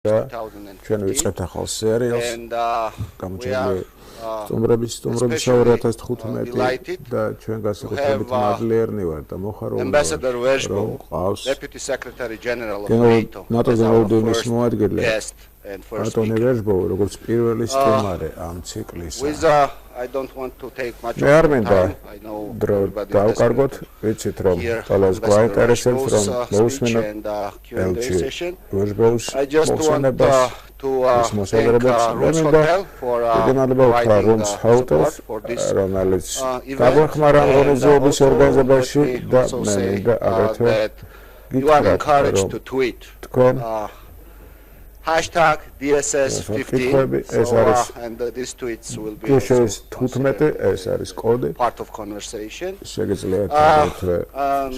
ჩვენ ვიწყებთ ახალ სერიალს გამოჩენილი სტუმრების 2015 და ჩვენ განსაკუთრებით მადლიერნი ვარ და მოხარული რომ ყავს ნატოს გენერალ-დირექტორის მოადგილე ატონი ვერჟბო როგორც პირველი სტუმარი ამ ციკლისა I don't want to take much of time. I know everybody დავკარგოთ, ვიცით რომ ყველას გვაინტერესებს რომ მოусმინოთ Q&A session. I just want to thank Rooms Hotel for providing support for this event. You are encouraged to tweet. Hashtag DSS15 and these tweets will be part of conversation.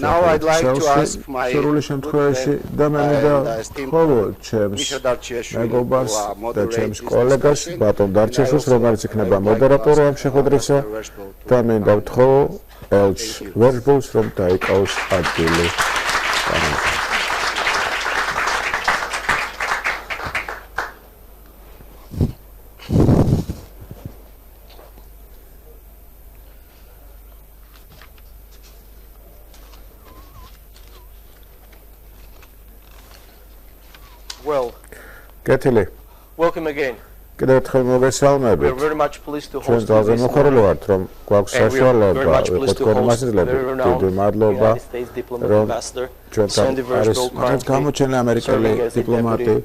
Now I'd like to ask my good friend and esteemed Misha Darcheshvili to moderate this discussion. Welcome again. We are very much pleased to host you this morning. And we are very much pleased to host the very renowned United States diplomat ambassador, Sandy Vershbow, currently serving as the Deputy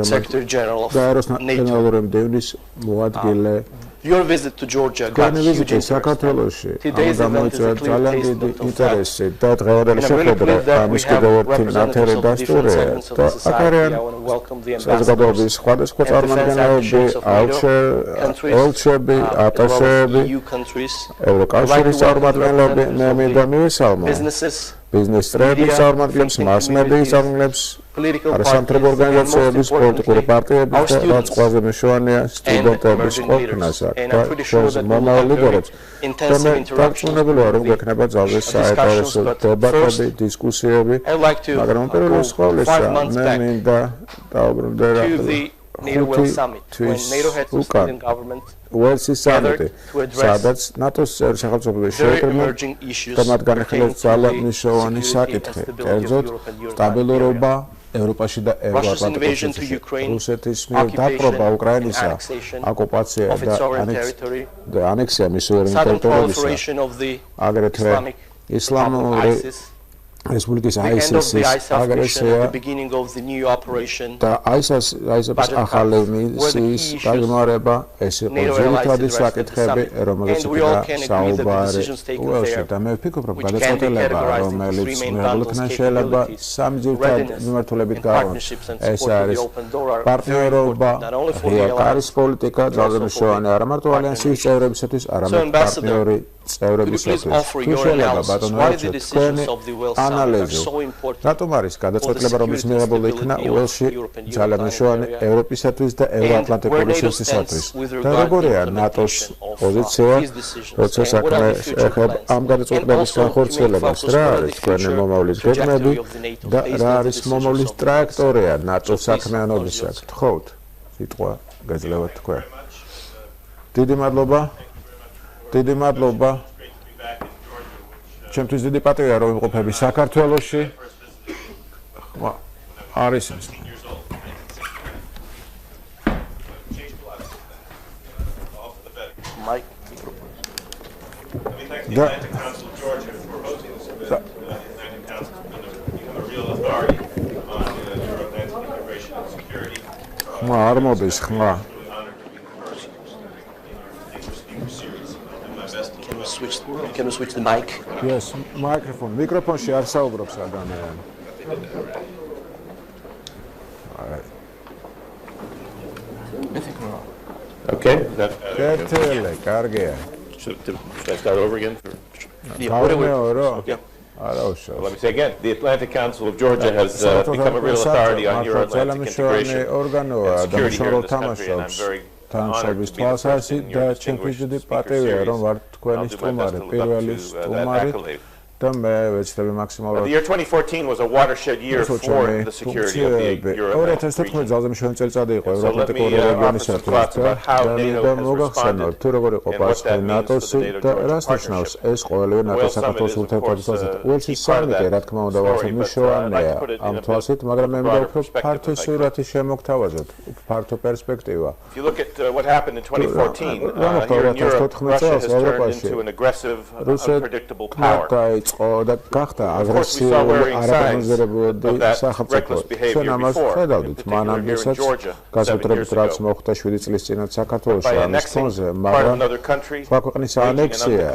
Secretary General of NATO. Your visit to Georgia got huge interest. Today's event is a clear testament of that. And I'm really pleased that we have representatives of different segments of the society. I want to welcome the ambassadors and defense attaches of NATO countries, as well as EU countries. I'd like to welcome the representatives of the businesses, media, political parties, and most importantly, our students and emerging leaders. And I'm pretty sure that we'll have very intensive interactions with discussions, but first, I'd like to go 5 months back to the NATO Wales Summit, when NATO heads of state and government gathered to address very emerging issues pertaining to the security and stability of Europe and Russia's invasion to Ukraine, occupation and annexation of its sovereign territory, sudden proliferation of the Islamic ISIS, the end of the ISAF mission and the beginning of the new operation Budget Cuts were the key issues NATO analyzed addressed at the summit, and we all can agree that the decisions taken there, which can be categorized into three main bundles: capabilities, readiness, and partnerships, and support for the open door are very important, not only for the alliance, but also for the partner nations. So, Ambassador, could you please offer your analysis? Why the decisions of the Wales Summit are so important for the security and stability of Europe and European area? And where NATO stands with regard to the implementation of these decisions? And what are the future plans? And also, you may focus what are the future trajectory of the NATO based on the decisions of დიდი მადლობა. ჩემთვის დიდი პატივია რომ ვიმყოფები საქართველოში. არის ის. Mike. არ მოდის ხმა. Can we switch the mic? Yes, microphone. Microphone-ში არ საუბრობს ადამიანი. Okay. კეთილი, კარგია. Should I start over again? Let me say again, the Atlantic Council of Georgia has become a real authority on Euro-Atlantic integration and security here in this country, and I'm very თანხების თვალსაზრისით და ჩემთვის დიდი პატივია რომ ვარ თქვენი სტუმარი, პირველი სტუმარი და მე ვეცდები მაქსიმალურად The year 2014 was a watershed year for the security of the Europe region. ძალზე მშვენი წელიწადი იყო ევროატლანტიკური რეგიონისათვის და მოგახსენოთ თუ როგორ იყო პასუხი ნატოსი და რას ნიშნავს ეს ყოველივე ნატოს საქართველოს ურთიერთობაზე. უელსის სამიტი რა თქმა უნდა მნიშვნელოვანია ამ თვალსით, მაგრამ მე მინდა უფრო ფართო სურათი შემოგთავაზოთ, ფართო პერსპექტივა. If you look at what happened in 2014, here in Europe, Russia has turned into an aggressive, unpredictable power. და გახდა აგრესიული არაპროგნოზირებადი სახელმწიფო. ჩვენ ამას ხედავდით მანამდესაც გასაკუთრებით რაც მოხდა 7 წლის წინათ საქართველოში ამის ფონზე, მაგრამ სხვა ქვეყნის ანექსია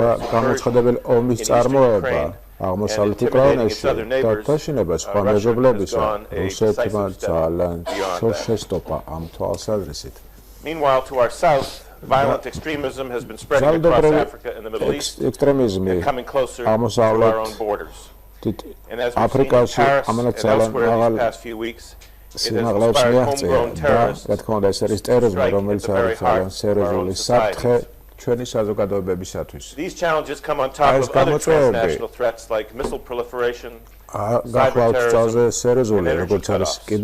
და გამოცხადებელი ომის წარმოება აღმოსავლეთ უკრაინაში და თაშინება სხვა მეზობლებისა რუსეთმა ძალიან შორს შესტოპა ამ თვალსაზრისით. Meanwhile, to our south, violent extremism has been spreading across Africa and the Middle East and coming closer to our own borders. And as we've seen in Paris and elsewhere in these past few weeks, it has inspired homegrown terrorists to strike at the very heart of our own societies. These challenges come on top of other transnational threats like missile proliferation, cyberterrorism, and energy cutoffs. They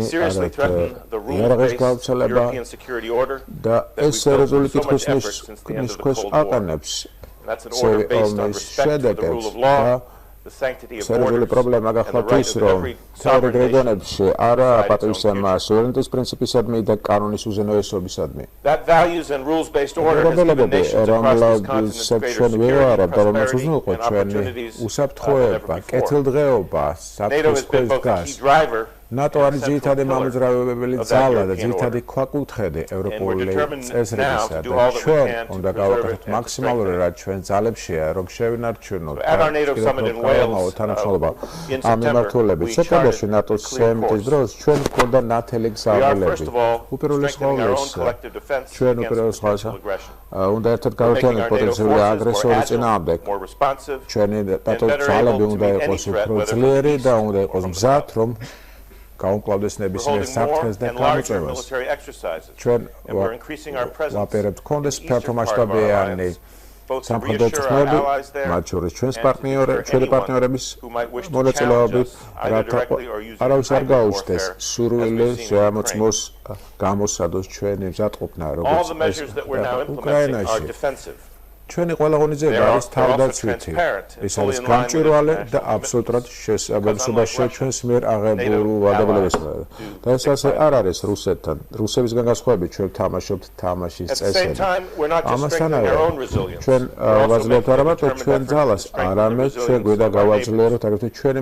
seriously threaten the rules-based European security order that we've built so much effort since the end of the Cold War. And that's an order based on respect for the rule of law, the sanctity of borders, and the right of every sovereign nation. That values and rules-based order has given nations across this continent greater security, prosperity, and opportunities than ever before. NATO has been both a key driver NATO არის ძირითადი მამოძრავებელი ძალა და ძირითადი ქვაკუთხედი ევროპული წესრიგისა და ჩვენ უნდა გავაკეთოთ მაქსიმალური რაც ჩვენ ძალებშია რომ შევინარჩუნოთ თანამშრომლობა ამ მიმართულებით. სექტემბერში ნატოს სამიტის დროს ჩვენ გვქონდა ნათელი გზავნილები. უპირველეს ყოვლისა ჩვენ უპირველეს ყოვლისა უნდა ერთად გავერთიანოთ პოტენციური აგრესორის წინააღმდეგ. ჩვენი ნატოს ძალები უნდა იყოს უფრო ძლიერი და უნდა იყოს მზად რომ გაუმკლავდეს ნებისმიერ საფრთხეს და გამოწვევას. ჩვენ ვაპირებთ გქონდეს ფართომასშტაბიანი სამხედრო ჭრილები, მათ შორის ჩვენი პარტნიორების მონაწილეობით, რათა არავის არ გაუჩნდეს სურვილი შეამოწმოს გამოსადოს ჩვენი მზადყოფნა, როგორც უკრაინაში. ჩვენი ყველა ღონისძიება არის თავდაცვითი. ეს არის გამჭვირვალე და აბსოლუტურად შესაბამისობაში ჩვენს მიერ აღებულ ვადაბლებასთან. და ეს ასე არ არის რუსეთთან. რუსებისგან განსხვავებით ჩვენ თამაშობთ თამაშის წესები. ამასთანავე ჩვენ ვაძლევთ არა მარტო ჩვენ ძალას, არამედ ჩვენ გვინდა გავაძლიეროთ აგრეთვე ჩვენი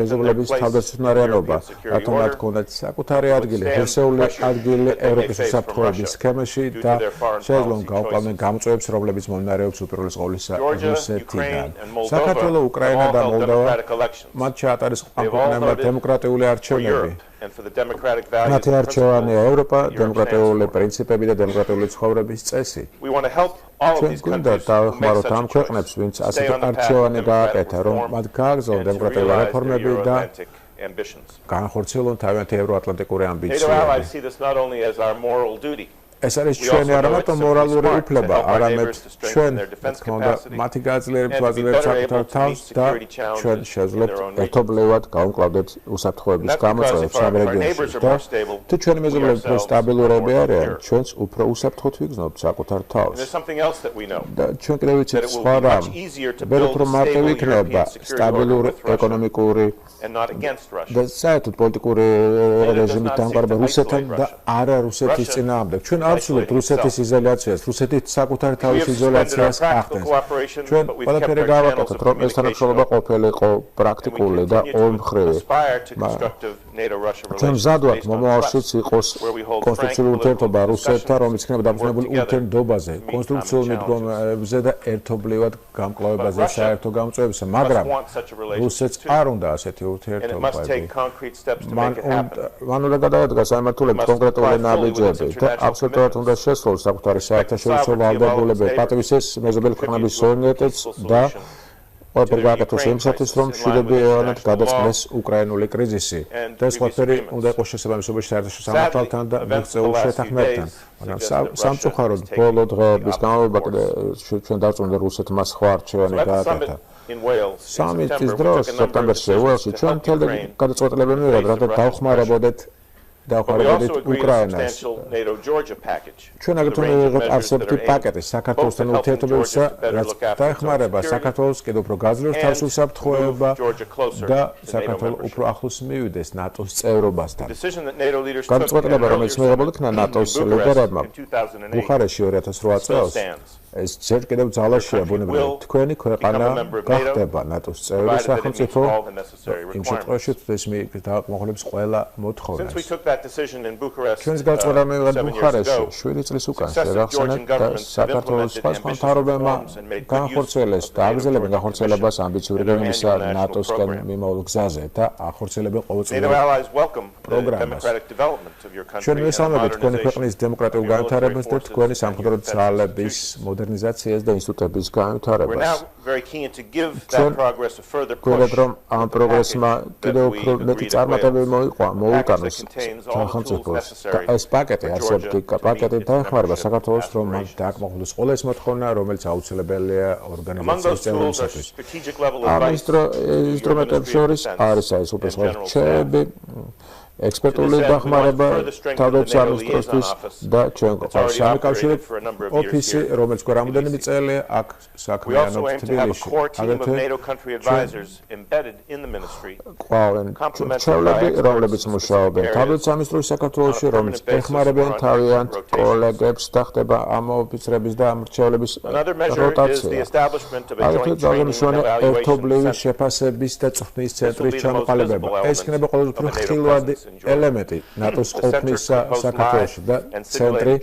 მეზობლების თავდაცვითნარიანობა, რათა მათ ჰქონდათ საკუთარი ადგილი, ჰერსეული ადგილი ევროპის უსაფრთხოების სქემაში და შეეძლონ გაუყალნენ გამოწვევებს, რომლებიც მომნარეობს უპირველეს ყოვლისა რუსეთიდან. საქართველო, უკრაინა და მოლდოვა მათ ჩაატარეს ამქონებმა დემოკრატიული არჩევნები. მათი არჩევანია ევროპა, დემოკრატიული პრინციპები და დემოკრატიული ცხოვრების წესი. ჩვენ გვინდა დავეხმაროთ ამ ქვეყნებს, ვინც ასეთი არჩევანი გააკეთა, რომ მათ გააგრძელონ დემოკრატიული რეფორმები და განხორციელონ თავიანთი ევროატლანტიკური ამბიციები. ეს არის ჩვენი არა მარტო მორალური უფლება, არამედ ჩვენ თქონდა მათი გაძლიერებით ვაძლიერებთ საკუთარ თავს და ჩვენ შეძლებს ერთობლივად გავუმკლავდეთ უსაფრთხოების გამოწვევებს ამ რეგიონში და თუ ჩვენი მეზობლები უფრო სტაბილურები არიან, ჩვენც უფრო უსაფრთხოდ ვიგრძნობთ საკუთარ თავს. და ჩვენ კიდევ ვიცით სხვა რამ, ბეროთ რომ მარტივი იქნება სტაბილური ეკონომიკური და საერთოდ პოლიტიკური რეჟიმით დამყარება რუსეთთან და არა რუსეთის წინააღმდეგ. ჩვენ აბსოლუტურად რუსეთის იზოლაციას, რუსეთის საკუთარ თავის იზოლაციას ახდენს. ჩვენ ყველაფერი გავაკეთოთ, რომ ეს თანამშრომლობა ყოფილიყო პრაქტიკული და ორმხრივი. ჩვენ მზადვართ მომავალშიც იყოს კონსტრუქციული ურთიერთობა რუსეთთან, რომელიც იქნება დამყარებული ურთიერთობაზე, კონსტრუქციულ მიდგომებზე და ერთობლივად გამკლავებაზე საერთო გამოწვევებისა, მაგრამ რუსეთს არ უნდა ასეთი ურთიერთობები. მან უნდა გადაადგას სამართლობრივი კონკრეტული ნაბიჯები და აბსოლუტურად უნდა შესრულოს საკუთარი საერთაშორისო ვალდებულებები, პატივისცემს მეზობელი ქვეყნების სუვერენიტეტს და ყველაფერი გააკეთოს იმისათვის, რომ მშვიდობიანად გადაწყდეს უკრაინული კრიზისი. და ეს ყველაფერი უნდა იყოს შესაბამისობაში საერთაშორისო სამართალთან და მიღწეულ შეთანხმებებთან. მაგრამ სამწუხაროდ ბოლო დღეების განმავლობაში ჩვენ დავწუნდა რუსეთმა სხვა არჩევანი გააკეთა. სამიტის დროს სექტემბერში ველში ჩვენ მთელ გადაწყვეტილებები მივიღეთ, რათა დავხმარებოდეთ უკრაინას. ჩვენ აგრეთვე მივიღეთ არსებითი პაკეტი საქართველოსთან ურთიერთობებისა, რაც დაეხმარება საქართველოს კიდევ უფრო გაძლიეროს თავისუფლ საფრთხეობა და საქართველოს უფრო ახლოს მივიდეს ნატოს წევრობასთან. გადაწყვეტილება, რომელიც მიღებულ იქნა ნატოს ლიდერებმა ბუხარესტში 2008 წელს, ეს ჯერ კიდევ ძალაშია ბუნებრივად. თქვენი ქვეყანა გახდება ნატოს წევრი სახელმწიფო იმ შემთხვევაში, თუ ეს დააკმაყოფილებს ყველა მოთხოვნას. ჩვენს გადაწყვეტილება მივიღეთ ბუხარესტში 7 წლის უკან შევახსენეთ და საქართველოს სხვა მთავრობებმა განხორციელეს და აგრძელებენ განხორციელებას ამბიციური გეგმისა ნატოსკენ მიმავალ გზაზე და ახორციელებენ ყოველწლიურ პროგრამას. ჩვენ მისამებით თქვენი ქვეყნის დემოკრატიულ განვითარებას და თქვენი სამხედრო ძალების მოდერნიზაციას და ინსტიტუტების განვითარებას. გვერდით რომ ამ პროგრესმა კიდევ უფრო მეტი წარმატებები მოუტანოს სახელმწიფოს და ეს პაკეტი არსებითი პაკეტი დაეხმარება საქართველოს, რომ მან დააკმაყოფილოს ყველა ეს მოთხოვნა, რომელიც აუცილებელია ორგანიზაციის წევრებისათვის. ამ ინსტრუმენტებს შორის არის ეს უპირველეს რჩევები, ექსპერტული დახმარება თავდაცვის და ჩვენ გვყავს სამკავშირო ოფისი, რომელიც რამოდენიმე წელია აქ საქმიანობს თბილისში. აგრეთვე ყავენ ჩვენები, რომლებიც მუშაობენ თავდაცვის მინისტრობის საქართველოში, რომლებიც ეხმარებიან თავიანთ კოლეგებს და ხდება ამ ოფიცრების და მრჩევლების როტაცია. აგრეთვე ძალიან მნიშვნელოვანია ერთობლივი შეფასების და წვრთნის ცენტრის ჩამოყალიბება. ეს იქნება ყველაზე უფრო ხილვადი ელემენტი ნატოს ყოფნის საქართველოში და ცენტრი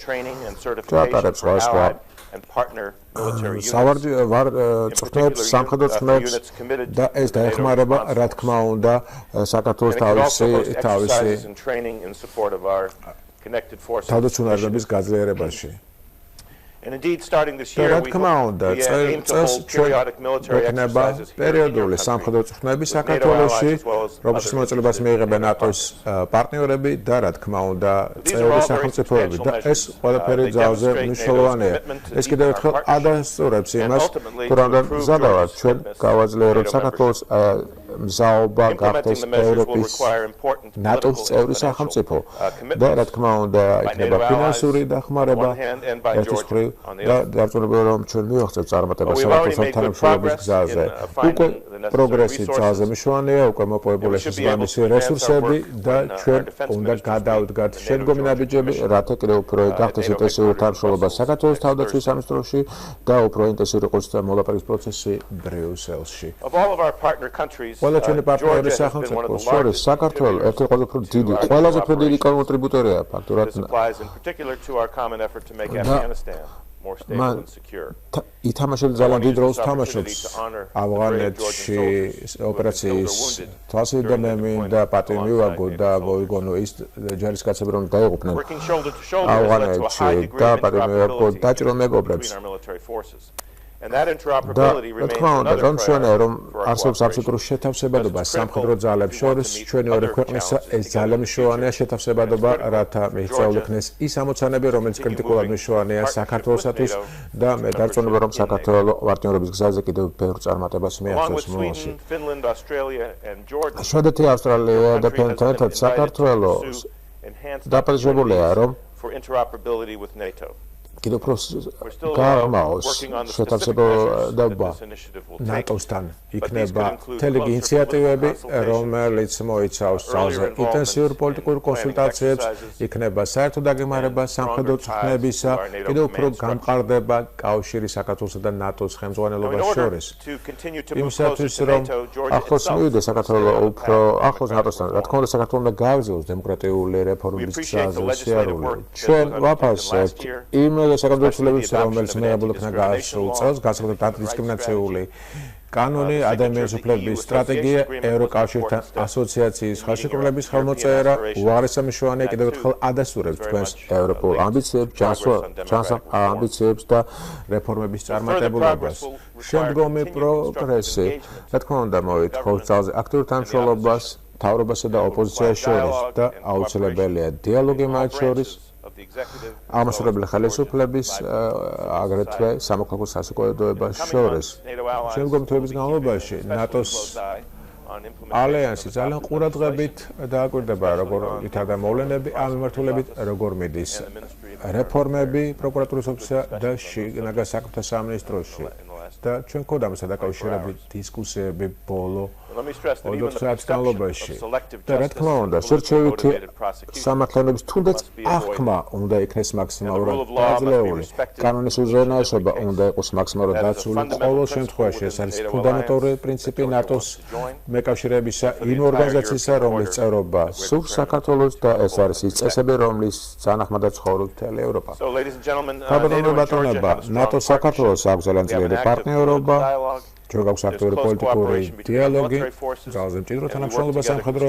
ჩაატარებს სხვა წვრთნებს, სამხედრო წვრთნებს და ეს დაეხმარება, რა თქმა უნდა, საქართველოს თავისი თავდაცვის გაძლიერებაში. And indeed, starting this year, we aim to hold periodic military exercises პერიოდული სამხედრო წვრთნები საქართველოში, როგორც მოწოდებას მიიღებენ ნატოს პარტნიორები და რა თქმა უნდა, წევრი სახელმწიფოები და ეს ყველაფერი ძალზე მნიშვნელოვანია. ეს კიდევ ერთხელ ადასტურებს იმას, თუ რამდენ მზადავართ ჩვენ გავაძლიეროთ საქართველოს მზაობა გახდეს ევროპის ნატოს წევრი სახელმწიფო და რა თქმა უნდა, იქნება ფინანსური დახმარება ერთის მხრივ და დარწმუნებული რომ ჩვენ მივახცევთ წარმატებას საქართველოს თანამშრომლობის გზაზე. უკვე პროგრესი ძალზე მნიშვნელოვანია, უკვე მოპოვებული შესაბამისი რესურსები და ჩვენ უნდა გადავდგათ შემდგომი ნაბიჯები, რათა კიდევ უფრო გახდეს ინტენსიური თანამშრომლობა საქართველოს თავდაცვის სამინისტროში და უფრო ინტენსიური იყოს მოლაპარაკების პროცესი ბრიუსელში. ყველა ჩვენი პარტნიორები სახელმწიფოს შორის საქართველოს ერთ-ერთი ყველაზე უფრო დიდი კონტრიბუტორია ფაქტურად ითამაშებს ძალიან დიდ როლს თამაშობს ავღანეთში ოპერაციის თვალსაჩინო და მე მინდა პატივი მივაგო და მოიგონო ის ჯარისკაცები, რომ დაეღუპნენ ავღანეთში და პატივი მივაგო დაჭრილ მეგობრებს. და თქმა უნდა, რომ ჩვენია რომ არსებობს აბსოლუტური შეთავსებადობა სამხედრო ძალებს შორის, ჩვენი ორი ქვეყნისა ეს ძალიან მნიშვნელოვანია შეთავსებადობა, რათა მიღწეულ იქნეს ის ამოცანები, რომელიც კრიტიკულად მნიშვნელოვანია საქართველოსათვის და მე დარწმუნებული რომ საქართველოს პარტნიორობის გზაზე კიდევ ბევრ წარმატებას მიაღწევს მომავალში. შვედეთი, ავსტრალია და ფინეთთან ერთად საქართველოს დაპატიჟებულია რომ კიდევ უფრო გაღრმაოს შეთავსებადობა ნატოსთან იქნება მთელი ინიციატივები, რომელიც მოიცავს ძალზე ინტენსიურ პოლიტიკურ კონსულტაციებს, იქნება საერთო დაგეგმარება სამხედრო წვრთნებისა, კიდევ უფრო გამყარდება კავშირი საქართველოსა და ნატოს ხელმძღვანელობას შორის. იმისათვის რომ ახლოს მივიდეს საქართველოს უფრო ახლოს ნატოსთან, რა თქმა უნდა, საქართველოს უნდა გააგრძელოს დემოკრატიული რეფორმების გზაზე სიარული. ჩვენ ვაფასებთ იმ საქართველოს რომელიც მეაბოლოქნა გაასულ წელს, განსაკუთრებით დისკრიმინაციული კანონი, ადამიანის უფლებების სტრატეგია, ევროკავშირთან ასოციაციის ხელშეკრულების ხელმოწერა, უაღრესამშვენია კიდევ ერთხელ ადასტურებს თქვენს ევროპულ ამბიციებს, ამბიციებს და რეფორმების წარმატებულობას. შემდგომი პროგრესი, რა თქმა უნდა, მოითხოვს ძალზე აქტიურ თანამშრომლობას მთავრობასა და ოპოზიციას შორის და აუცილებელია დიალოგი მათ შორის. აღმასრულებელი ხელისუფლების აგრეთვე სამოქალაქო საზოგადოებას შორის. შემდგომი თვეების განმავლობაში ნატოს ალიანსი ძალიან ყურადღებით დააკვირდება როგორ ვითარდება მოვლენები ამ მიმართულებით, როგორ მიდის რეფორმები პროკურატურის ოფისსა და შინაგან საქმეთა სამინისტროში. და ჩვენ გქონდა ამასთან დაკავშირებით დისკუსიები ბოლო 20 წლის განმავლობაში. და რა თქმა უნდა, შერჩევითი სამართლიანობის თუნდაც აღქმა უნდა იქნეს მაქსიმალურად დაძლეული. კანონის უზენაესობა უნდა იყოს მაქსიმალურად დაცული. ყოველ შემთხვევაში ეს არის ფუნდამენტური პრინციპი ნატოს მეკავშირეებისა იმ ორგანიზაციისა, რომლის წევრობა სურს საქართველოს და ეს არის ის წესები, რომლის წანახმადაც ცხოვრობს მთელი ევროპა. ბატონობა, ნატო საქართველოს აქვს ძალიან ძლიერი პარტნიორობა. ჩვენ გვაქვს აქტიური პოლიტიკური დიალოგი, ძალზე მჭიდრო თანამშრომლობა სამხედრო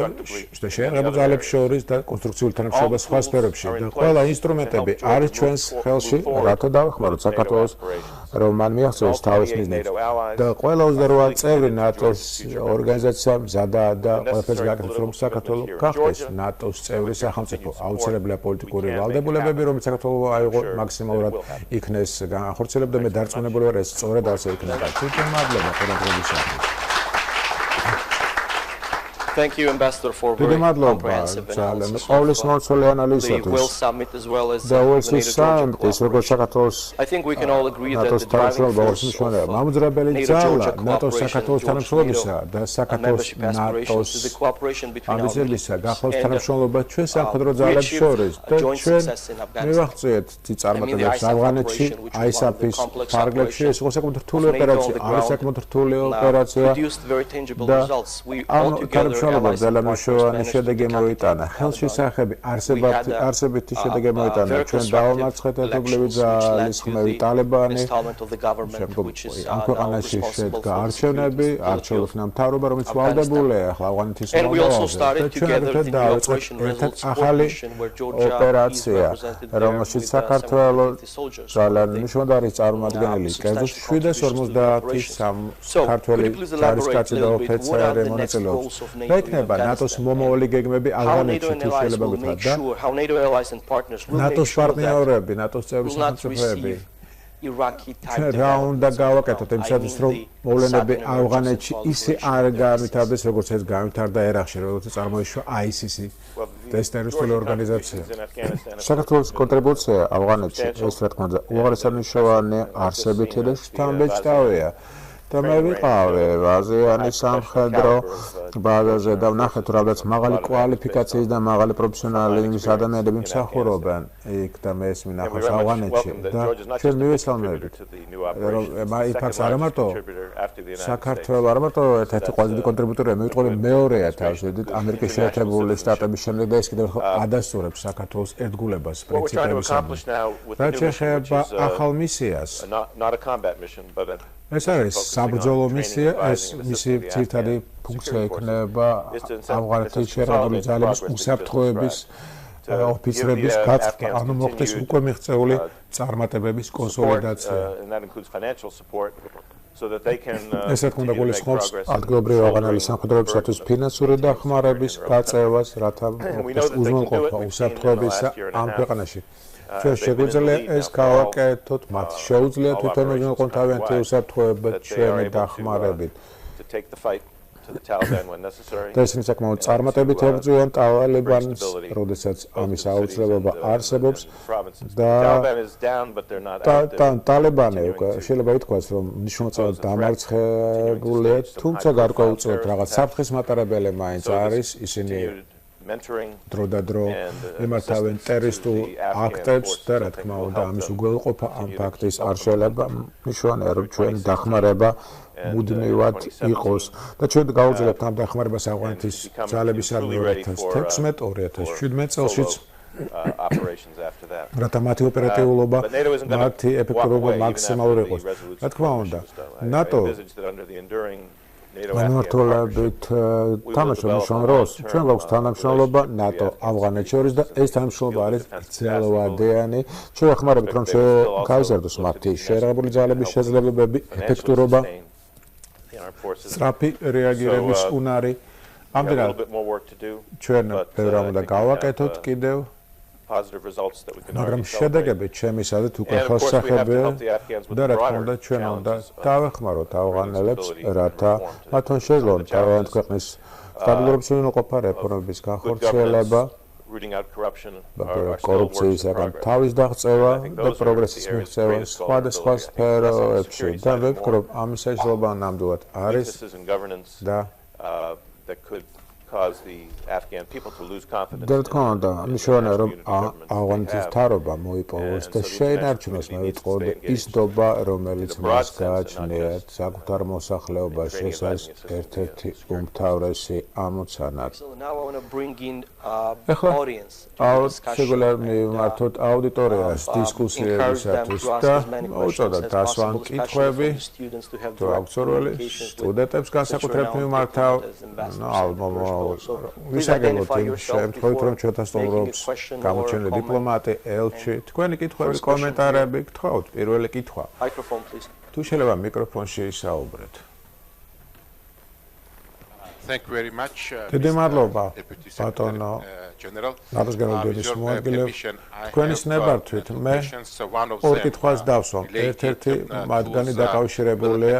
და შეერაღებულ ძალებს შორის და კონსტრუქციული თანამშრომლობა სხვა სფეროებში. და ყველა ინსტრუმენტები არის ჩვენს ხელში, რათა დავეხმაროთ საქართველოს, რომ მან მიაღწიოს თავის მიზნებს. და ყველა 28 წევრი ნატოს ორგანიზაცია მზადაა და ყველაფერს გააკეთებს, რომ საქართველო გახდეს ნატოს წევრი სახელმწიფო. აუცილებელია პოლიტიკური ვალდებულებები, რომელიც საქართველოს აიღო მაქსიმალურად იქნეს განახორციელებ და მე დარწმუნებული ვარ, ეს სწორედ ასე იქნება. თვითონ მადლობა. Thank you, Ambassador, for very comprehensive analysis. I think we can all agree that the driving force of NATO Georgia cooperation and membership aspirations is the cooperation between our militaries and we achieved a joint success in Afghanistan. I mean the ISAF operation, which was one of the complex operations of NATO on the ground, produced very tangible results. We all together ძალამშოვანი შედეგი მოიტანა. ხელშესახები არსებითი შედეგი მოიტანა. ჩვენ დავამარცხეთ ერთობლივი ძალის ხმები ტალიბანი. ამ ქვეყანაში შედგა არჩევნები, არჩეულობნა მთავრობა, რომელიც ვალდებულია ახლა ავღანეთის მოვლენებზე. ჩვენ დავიწყეთ ახალი ოპერაცია, რომელშიც საქართველოს ძალიან მნიშვნელოვანი წარმომადგენელი, კერძოდ 750 ქართველი ჯარისკაცი და ოფიცერი მონაწილეობს. და იქნება ნატოს მომავალი გეგმები ავღანეთში თუ შეიძლება ვთქვათ და ნატოს პარტნიორები, ნატოს წევრი სახელმწიფოები რა უნდა გავაკეთოთ იმისათვის, რომ მოვლენები ავღანეთში ისე არ გამვითარდეს, როგორც ეს გამვითარდა ერაყში, როგორც წარმოიშვა ISIS-ი და ეს ტერორისტული ორგანიზაცია. საქართველოს კონტრიბუცია ავღანეთში ეს რა თქმა უნდა უაღრესამშვენია არსებითი და შთამბეჭდავია. და მე ვიყავი აზიანის სამხედრო ბაზაზე და ვნახეთ, რომ რაღაც მაღალი კვალიფიკაციის და მაღალი პროფესიონალის ადამიანები მსახურობენ იქ და მე ეს მინახავს ავღანეთში და ჩვენ მივესალმებით, რომ ფაქტს არ ამარტო საქართველოს არ ამარტო ერთ-ერთი ყველაზე დიდი კონტრიბუტორია, მე ვიტყოდი მეორეა თავშედით ამერიკის შეერთებული შტატების შემდეგ და ეს კიდევ ერთხელ ადასტურებს საქართველოს ერთგულებას პრინციპებისადმი. რაც შეეხება ახალ მისიას, ეს არის საბრძოლო მისია, ეს მისი ძირითადი ფუნქცია იქნება ავღანეთის შეერთებული ძალების უსაფრთხოების ოფიცრების გაწყვეტა, ანუ მოხდეს უკვე მიღწეული წარმატებების კონსოლიდაცია. ეს რა თქმა უნდა გულისხმობს ადგილობრივი ავღანელი სამხედროებისათვის ფინანსური დახმარების გაწევას, რათა მოხდეს უზრუნველყოფა უსაფრთხოებისა ამ ქვეყანაში. ჩვენ შეგვიძლია ეს გავაკეთოთ, მათ შეუძლია თვითონ უზრუნველყონ თავიანთი უსაფრთხოება ჩვენი დახმარებით. და ისინი საკმაოდ წარმატებით ებრძვიან ტალიბანს, როდესაც ამის აუცილებლობა არსებობს და ტალიბანი შეიძლება ითქვას, რომ მნიშვნელოვნად დამარცხებულია, თუმცა გარკვეულწილად რაღაც საფრთხის მატარებელი მაინც არის, ისინი დრო და დრო ემართავენ ტერორისტულ აქტებს და რა თქმა უნდა ამის უგველყოფა ამ ფაქტის არ შეიძლება მნიშვნელოვანია, რომ ჩვენი დახმარება მუდმივად იყოს და ჩვენ გავუძლებთ ამ დახმარებას ავღანეთის ძალების 2016-2017 წელშიც operations after that. რათა მათი ოპერატიულობა, მათი ეფექტურობა მაქსიმალური იყოს. Რა თქმა უნდა, NATO მმართველობით თამაშობს როლს. ჩვენ გვაქვს თანამშრომლობა NATO ავღანეთს შორის და ეს თანამშრომლობა არის გრძელვადიანი. ჩვენ ვახმარებით რომ გაიზარდოს მათი შეერაღებული ძალების შეძლებებები, ეფექტურობა, სწრაფი რეაგირების უნარი. ამდენად ჩვენ ბევრ რამ უნდა გავაკეთოთ კიდევ. მაგრამ შედეგები ჩემისადმი უკვე ხელსახებია და რა თქმა უნდა ჩვენ უნდა დავეხმაროთ ავღანელებს რათა მათთან შეძლონ თავიანთი ქვეყნის სტაბილურობის უნაყოფა რეფორმების განხორციელება კორუფციისაგან თავის დაღწევა და პროგრესის მიღწევა სხვადასხვა სფეროებში და ვფიქრობ ამის შესაძლებლობა ნამდვილად არის და cause the Afghan people to lose confidence. და თქმა უნდა, მნიშვნელოვანია რომ ავღანეთის თარობა მოიპოვოს და შეინარჩუნოს მოვიწყოთ ის ნდობა, რომელიც მას გააჩნიათ საკუთარ მოსახლეობაში, ეს არის ერთ-ერთი უმთავრესი ამოცანა. ეხლა შეგვიძლია მივმართოთ აუდიტორიას დისკუსიებისათვის და მოუწოდოთ დასვან კითხვები, თუ აქვს როლი, სტუდენტებს განსაკუთრებით მივმართავ, ვისაგებოთ იმ შემთხვევით, რომ ჩვენთან სტუმრობს გამოჩენილი დიპლომატი, ელჩი, თქვენი კითხვები, კომენტარები, გთხოვთ, პირველი კითხვა. თუ შეიძლება მიკროფონში ისაუბრეთ. Thank you very much. დიდი მადლობა, ბატონო ნატოს გენერალ-დირექტორის მოადგილე. თქვენის ნებართვით მე ორ კითხვას დავსვამ. ერთ-ერთი მათგანი დაკავშირებულია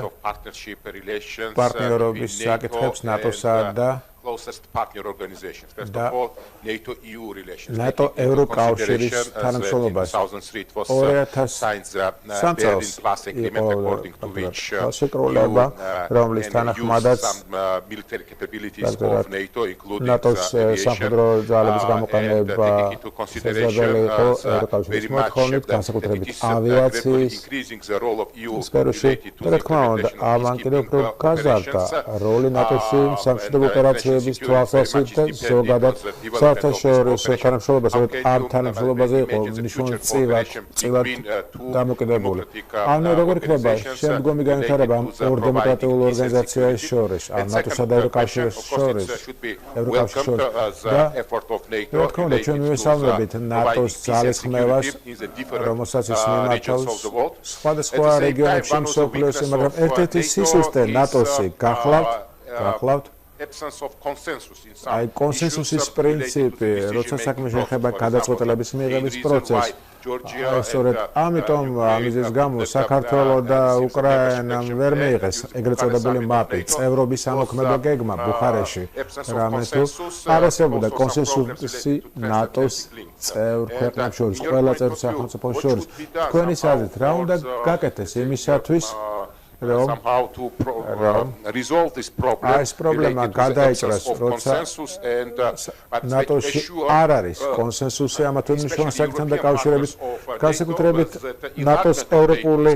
პარტნიორობის საკითხებს ნატოსა და closest partner organizations. First of all, NATO-EU relations. NATO ევროკავშირის თანამშრომლობას 2003 it was signed the Berlin Plus agreement according to which რომლის თანახმადაც military capabilities of NATO including NATO-s სამხედრო ძალების გამოყენება შესაძლებელი იყო ევროკავშირის მოთხოვნით, განსაკუთრებით ავიაციის სფეროში. რა თქმა უნდა, ამან კიდევ უფრო გაზარდა როლი NATO-ში სამშვიდობო ოპერაციებში თვალსაზრისით და ზოგადად საერთაშორისო თანამშრომლობას, ამ თანამშრომლობაზე იყო მნიშვნელოვანი წილად დამოკიდებული. ამ როგორ იქნება შემდგომი განვითარება ამ ორ დემოკრატიულ ორგანიზაციას შორის, ამ ნატოსა და ევროკავშირის შორის, და რა თქმა უნდა, ჩვენ მივესალმებით ნატოს ძალისხმევას, რომელსაც ის მიმართავს სხვადასხვა რეგიონებში მსოფლიოში, მაგრამ ერთ-ერთი სისუსტე ნატოსი გახლავთ აი კონსენსუსის პრინციპი, როცა საქმე შეეხება გადაწყვეტილების მიღების პროცესს. სწორედ ამიტომ ამის გამო საქართველო და უკრაინამ ვერ მიიღეს ეგრეთ წოდებული მაპი, წევრობის ამოქმედო გეგმა ბუხარესტში. რამე თუ არ არსებობდა კონსენსუსი ნატოს წევრ ქვეყნებს შორის, ყველა წევრ სახელმწიფოს შორის. თქვენი აზრით, რა უნდა გაკეთდეს იმისათვის, somehow to resolve this problem. ეს პრობლემა გადაიჭრას, როცა ნატოში არ არის კონსენსუსი ამ თემის საკითხთან დაკავშირებით, განსაკუთრებით ნატოს ევროპული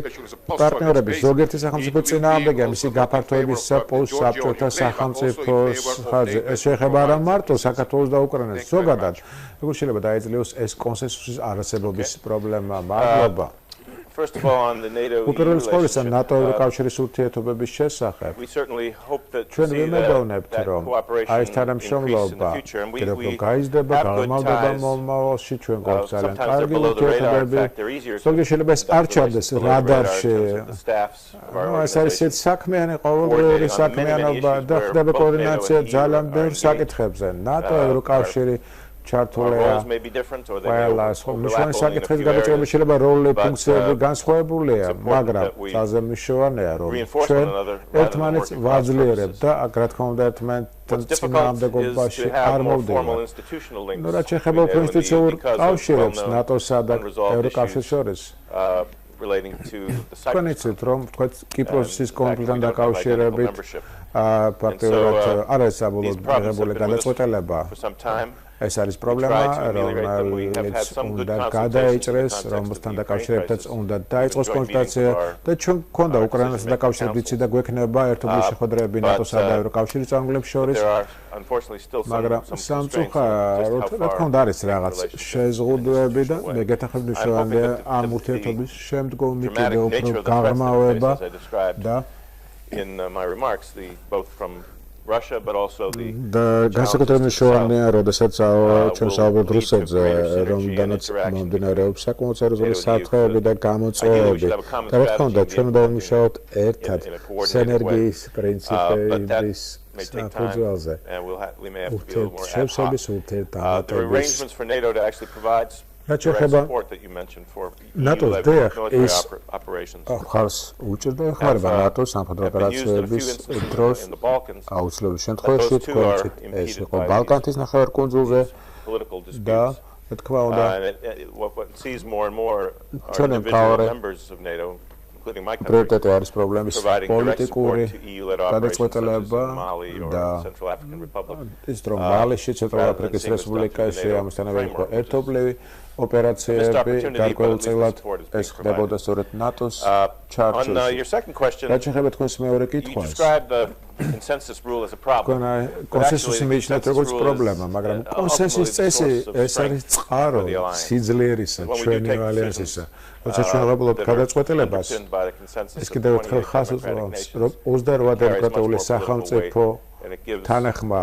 პარტნიორების ზოგიერთი სახელმწიფო წინააღმდეგია მისი გაფართოებისა საბჭოთა სახელმწიფოს ხაზზე. ეს შეეხება არა მარტო საქართველოს და უკრაინას, ზოგადად. როგორ შეიძლება დაეძლიოს ეს კონსენსუსის არარსებობის პრობლემა? მადლობა. First of all, on the NATO-EU relationship, NATO ევროკავშირის ურთიერთობების შესახებ, ჩვენ ვიმედოვნებთ, რომ ეს თანამშრომლობა კიდევ უფრო გაიზრდება, გამავდება მომავალში, ჩვენ გვაქვს ძალიან კარგი ურთიერთობები. ზოგადად შეიძლება ეს არ ჩანდეს რადარში. ეს არის საქმიანი, ყოველდღიური საქმიანობა და ხდება კოორდინაცია ძალიან ბევრ საკითხებზე. NATO ევროკავშირი ჩართულია ყველა მნიშვნელოვანი საკითხის გადაწყვეტილება შეიძლება როლი ფუნქციები განსხვავებულია, მაგრამ ძალზე მნიშვნელოვანია რომ ჩვენ ერთმანეთს ვაძლიერებთ და რა თქმა უნდა ერთმანეთთან წინააღმდეგობაში არ მოვდივართ. რაც შეეხება ინსტიტუციურ კავშირებს ნატოსა და ევროკავშირის შორის, თქვენიცით რომ თქვენ კიპროსის კონფლიქტთან დაკავშირებით ფაქტობრივად არ არის საბოლოოდ მიღებული გადაწყვეტილება. ეს არის პრობლემა, რომელიც უნდა გადაიჭრეს, რომელთან დაკავშირებითაც უნდა დაიწყოს კონსულტაცია და ჩვენ გვქონდა უკრაინასთან დაკავშირებით და გვექნება ერთობლივი შეხვედრები ნატოსა და ევროკავშირის წარმომადგენლებს შორის. მაგრამ სამწუხაროდ, რა თქმა უნდა, არის რაღაც შეზღუდვები და მე გეთახმებით მნიშვნელოვანია ამ ურთიერთობის შემდგომი კიდევ უფრო გაღრმავება და in my remarks both from Russia but also the განსაკუთრებით მნიშვნელოვანია, როდესაც ჩვენ საუბრობთ რუსეთზე, რომლიდანაც მომდინარეობს საკმაოდ სერიოზული საფრთხეები და გამოწვევები. და რა თქმა უნდა, ჩვენ უნდა ვიმუშაოთ ერთად სინერგიის პრინციპების საფუძველზე. ურთიერთშევსების, ურთიერთდამატების. რაც შეეხება ნატოს დეახ ის ხარს უჭირდა ეხმარება ნატოს სამხედრო ოპერაციების დროს აუცილებლობის შემთხვევაში თქვენით ეს იყო ბალკანეთის ნახევარკუნძულზე და თქმა უნდა ჩვენ ემპავრე პრიორიტეტი არის პრობლემის პოლიტიკური გადაწყვეტილება და ის რომ მალში ცენტრალურ აფრიკის რესპუბლიკაში ამასთანავე იყო ერთობლივი ოპერაციები გარკვეულწილად ეს ხდებოდა სწორედ ნატოს ჩარჩოში. რაც შეეხება თქვენს მეორე კითხვას, კონსენსუსი მიიჩნევთ როგორც პრობლემა, მაგრამ კონსენსუსის წესი ეს არის წყარო სიძლიერისა ჩვენი ალიანსისა. როცა ჩვენ ვაბლობთ გადაწყვეტილებას, ეს კიდევ ერთხელ ხაზს უწყობს, რომ 28 დემოკრატიული სახელმწიფო თანახმა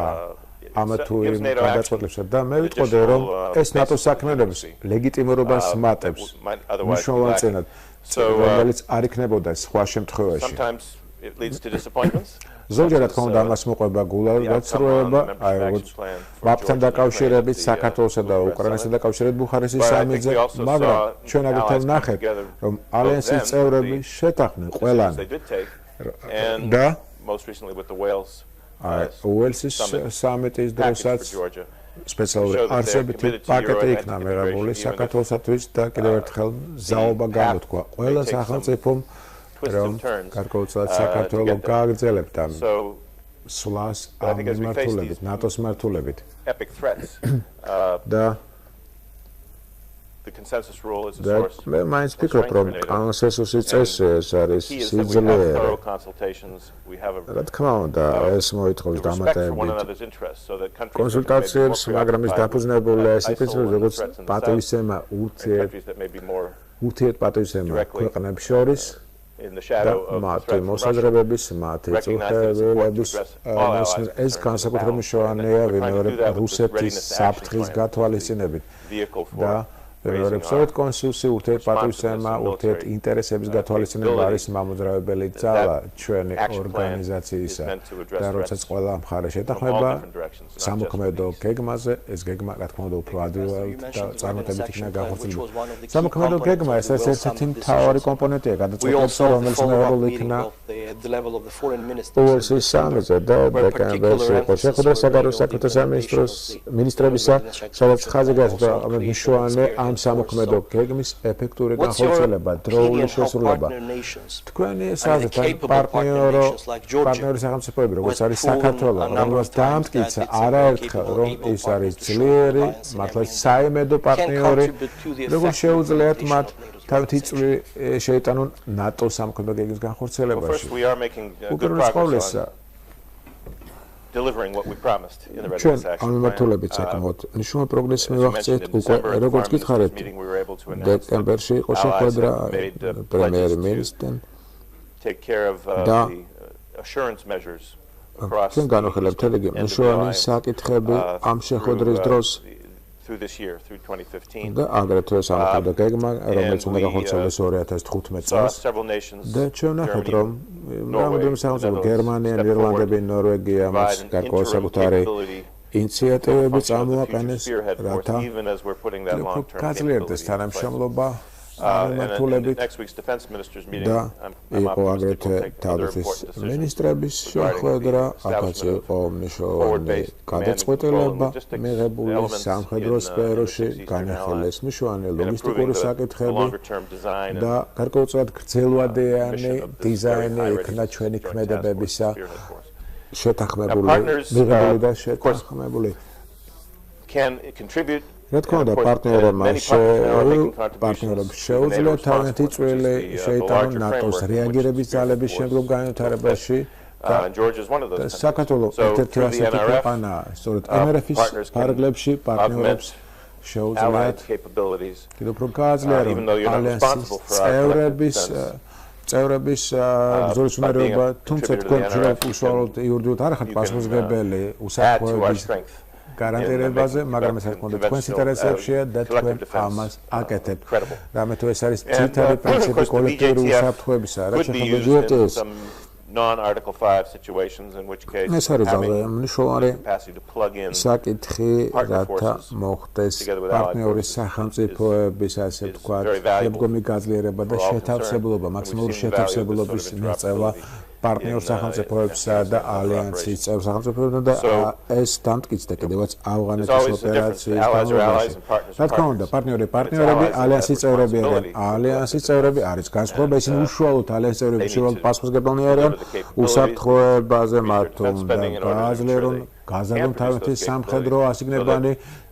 ამა თუ იმ გადაწყვეტილებსა და მე ვიტყოდე, რომ ეს ნატოს საქმიანობის ლეგიტიმურობას მატებს მნიშვნელოვანად, რომელიც არ იქნებოდა სხვა შემთხვევაში. ზოგჯერ რა თქმა უნდა ამას მოყვება გულარი დაცრუება, აი როგორც მაპთან დაკავშირებით საქართველოსა და უკრაინასთან დაკავშირებით ბუხარესტის სამიტზე, მაგრამ ჩვენ აგრეთვე ვნახეთ, რომ ალიანსის წევრები შეთანხმდნენ ყველანი და უელსის სამიტის დროსაც სპეციალური არჩევნებითი პაკეტი იქნა მიღებული საქართველოსათვის და კიდევ ერთხელ ზაობა გამოთქვა ყველა სახელმწიფომ რომ გარკვეულწილად საქართველოს გააგრძელებდა სვლას ამ მართულებით, ნატოს მართულებით. და მე მაინც ვფიქრობ, რომ კონსენსუსის წესი ეს არის სიძლიერე. რა თქმა უნდა, ეს მოითხოვს დამატებით კონსულტაციებს, მაგრამ ის დაფუძნებულია ეს პრინციპებზე, როგორც პატივისცემა ურთიერთპატივისცემა ქვეყნებს შორის და მათი მოსაზრებების, მათი წუხებების ეს განსაკუთრებით მნიშვნელოვანია ვინმე რუსეთის საფრთხის გათვალისწინებით და ვინმე კონსულსი ურთიერთპატივისცემა, ურთიერთინტერესების გათვალისწინება არის მამოძრავებელი ძალა ჩვენი ორგანიზაციისა და როდესაც ყველა მხარე შეთანხმება სამოქმედო გეგმაზე, ეს გეგმა რა თქმა უნდა უფრო ადვილად და წარმატებით იქნება განხორციელებული. სამოქმედო გეგმა ეს ერთ-ერთი მთავარი კომპონენტია გადაწყვეტილების, რომელიც მიღებული იქნა უელსის სამიტზე და დეკემბერში იყო შეხვედრა საგარეო საქმეთა სამინისტრებისა, სადაც ხაზი გასვა მნიშვნელოვანია ამ სამოქმედო გეგმის ეფექტური განხორციელება, დროული შესრულება. თქვენი საზრდოო პარტნიორი სახელმწიფოები, როგორც არის საქართველო, რომელსაც დაამტკიცა არაერთხელ, რომ ის არის ძლიერი, მართლაც საიმედო პარტნიორი, როგორც შეუძლიათ მათ თავი შეიტანონ ნატოს სამოქმედო გეგმის განხორციელებაში. უკრაინის ყოვლისა delivering what we promised in the readiness action plan. მართულებით საკმაოდ მნიშვნელოვანი პროგრესი მივაღწიეთ უკვე როგორც გითხარით დეკემბერში იყო შეხვედრა პრემიერ-მინისტრთან take care of the assurance measures across ჩვენ განვიხილებთ თელეგი მნიშვნელოვანი საკითხები ამ შეხვედრის დროს through this year through 2015 და აგრეთვე სამოქმედო გეგმა რომელიც უნდა განხორციელდეს 2015 წელს და ჩვენ ვნახეთ რომ რამდენიმე სახელმწიფო გერმანია, ნიდერლანდები, ნორვეგია მას გარკვეულ საკუთარი ინიციატივები წამოაყენეს რათა გაძლიერდეს თანამშრომლობა მართულებით და იყო აგრეთვე თავდაცვის მინისტრების შეხვედრა, აქაც იყო მნიშვნელოვანი გადაწყვეტილება მიღებული სამხედრო სფეროში, განახილეს მნიშვნელოვანი ლოგისტიკური საკითხები და გარკვეულწილად გრძელვადიანი დიზაინი იქნა ჩვენი ქმედებებისა შეთანხმებული, მიღებული და შეთანხმებული. can contribute. რა თქმა უნდა, პარტნიორებმა შეუძლიათ თავიანთი წვლილი შეიტანონ ნატოს რეაგირების ძალების შემდგომ განვითარებაში. საქართველოს ერთ-ერთი ასეთი ქვეყანაა, სწორედ MRF-ის ფარგლებში პარტნიორებს შეუძლიათ კიდევ უფრო გააძლიერონ ალიანსის წევრების ბრძოლის უნარობა, თუმცა თქვენ უშუალოდ იურიდიულად არ ხართ პასუხისმგებელი უსაფრთხოების გარანტირებაზე, მაგრამ ეს რა თქმა უნდა თქვენს ინტერესებშია და თქვენ ამას აკეთებთ. რამე თუ ეს არის ძირითადი პრინციპი კოლექტიური უსაფრთხოებისა, რა შეხედავთ ეს non-Article 5 situations in which case საკითხი რათა მოხდეს პარტნიორის სახელმწიფოების ასე ვთქვათ შემდგომი გაძლიერება და შეთავსებულობა, მაქსიმალური შეთავსებულობის მიღწევა პარტნიორ სახელმწიფოებსა და ალიანსის წევრ სახელმწიფოებთან და ეს დამტკიცდა კიდევაც ავღანეთის ოპერაციის განმავლობაში. რა თქმა უნდა, პარტნიორები ალიანსის წევრები არიან. ალიანსის წევრები არის განსხვავება, ისინი უშუალოდ ალიანსის წევრები უშუალოდ პასუხისმგებელნი არიან უსაფრთხოებაზე მათ უნდა გააძლიერონ გაზარდონ თავისი სამხედრო ასიგნებანი,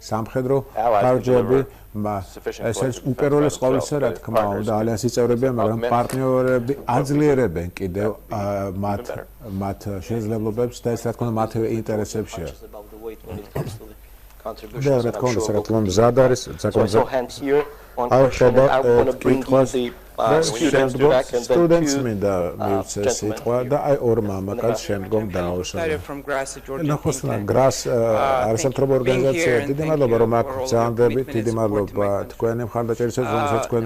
სამხედრო ხარჯები. ეს არის უპირველეს ყოვლისა, რა თქმა უნდა, ალიანსის წევრებია, მაგრამ პარტნიორები აძლიერებენ კიდევ მათ შესაძლებლობებს და ეს რა თქმა უნდა მათივე ინტერესებშია. და რა თქმა უნდა, საკუთარ მზად არის, საკუთარ აღშობა კითხვას students მინდა მივცე სიტყვა და აი ორ მამაკაც შემდგომ დააუშვა. ნახოსნა გრას არასამთავრობო ორგანიზაცია, დიდი მადლობა რომ აქ ბრძანდებით, დიდი მადლობა თქვენი მხარდაჭერისთვის, რომელსაც თქვენ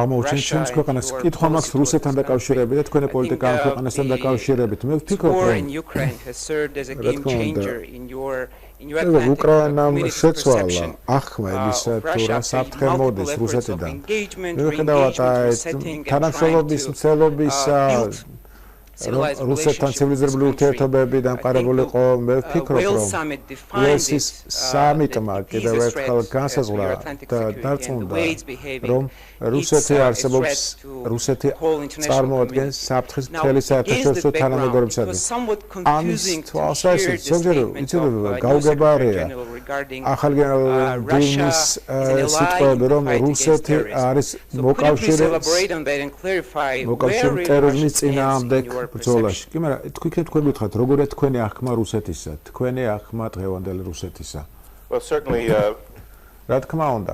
ამოუჩენთ ჩვენს ქვეყანას. კითხვა მაქვს რუსეთთან დაკავშირებით და თქვენი პოლიტიკა ამ ქვეყანასთან დაკავშირებით. მე ვფიქრობ, რომ უკრაინამ შეცვალა ახმა იმისა თუ რა საფრთხე მოდის რუსეთიდან. მიუხედავად თანამშრომლობის მცდელობისა რუსეთთან ცივილიზებული ურთიერთობები დამყარებულიყო, მე ვფიქრობ, რომ DSS სამიტმა კიდევ ერთხელ განსაზღვრა და დარწმუნდა, რომ რუსეთი არსებობს, რუსეთი წარმოადგენს საფრთხის მთელი საერთაშორისო თანამეგობრობისადმი. ამის თვალსაზრისით ზოგჯერ გაუგებარია ახალ გენერალ-დუმის სიტყვები, რომ რუსეთი არის მოკავშირე ტერორიზმის წინააღმდეგ ბრძოლაში. კი, მაგრამ თქვენ გითხრათ, როგორია თქვენი აღქმა რუსეთისა, თქვენი აღქმა დღევანდელი რუსეთისა? რა თქმა უნდა,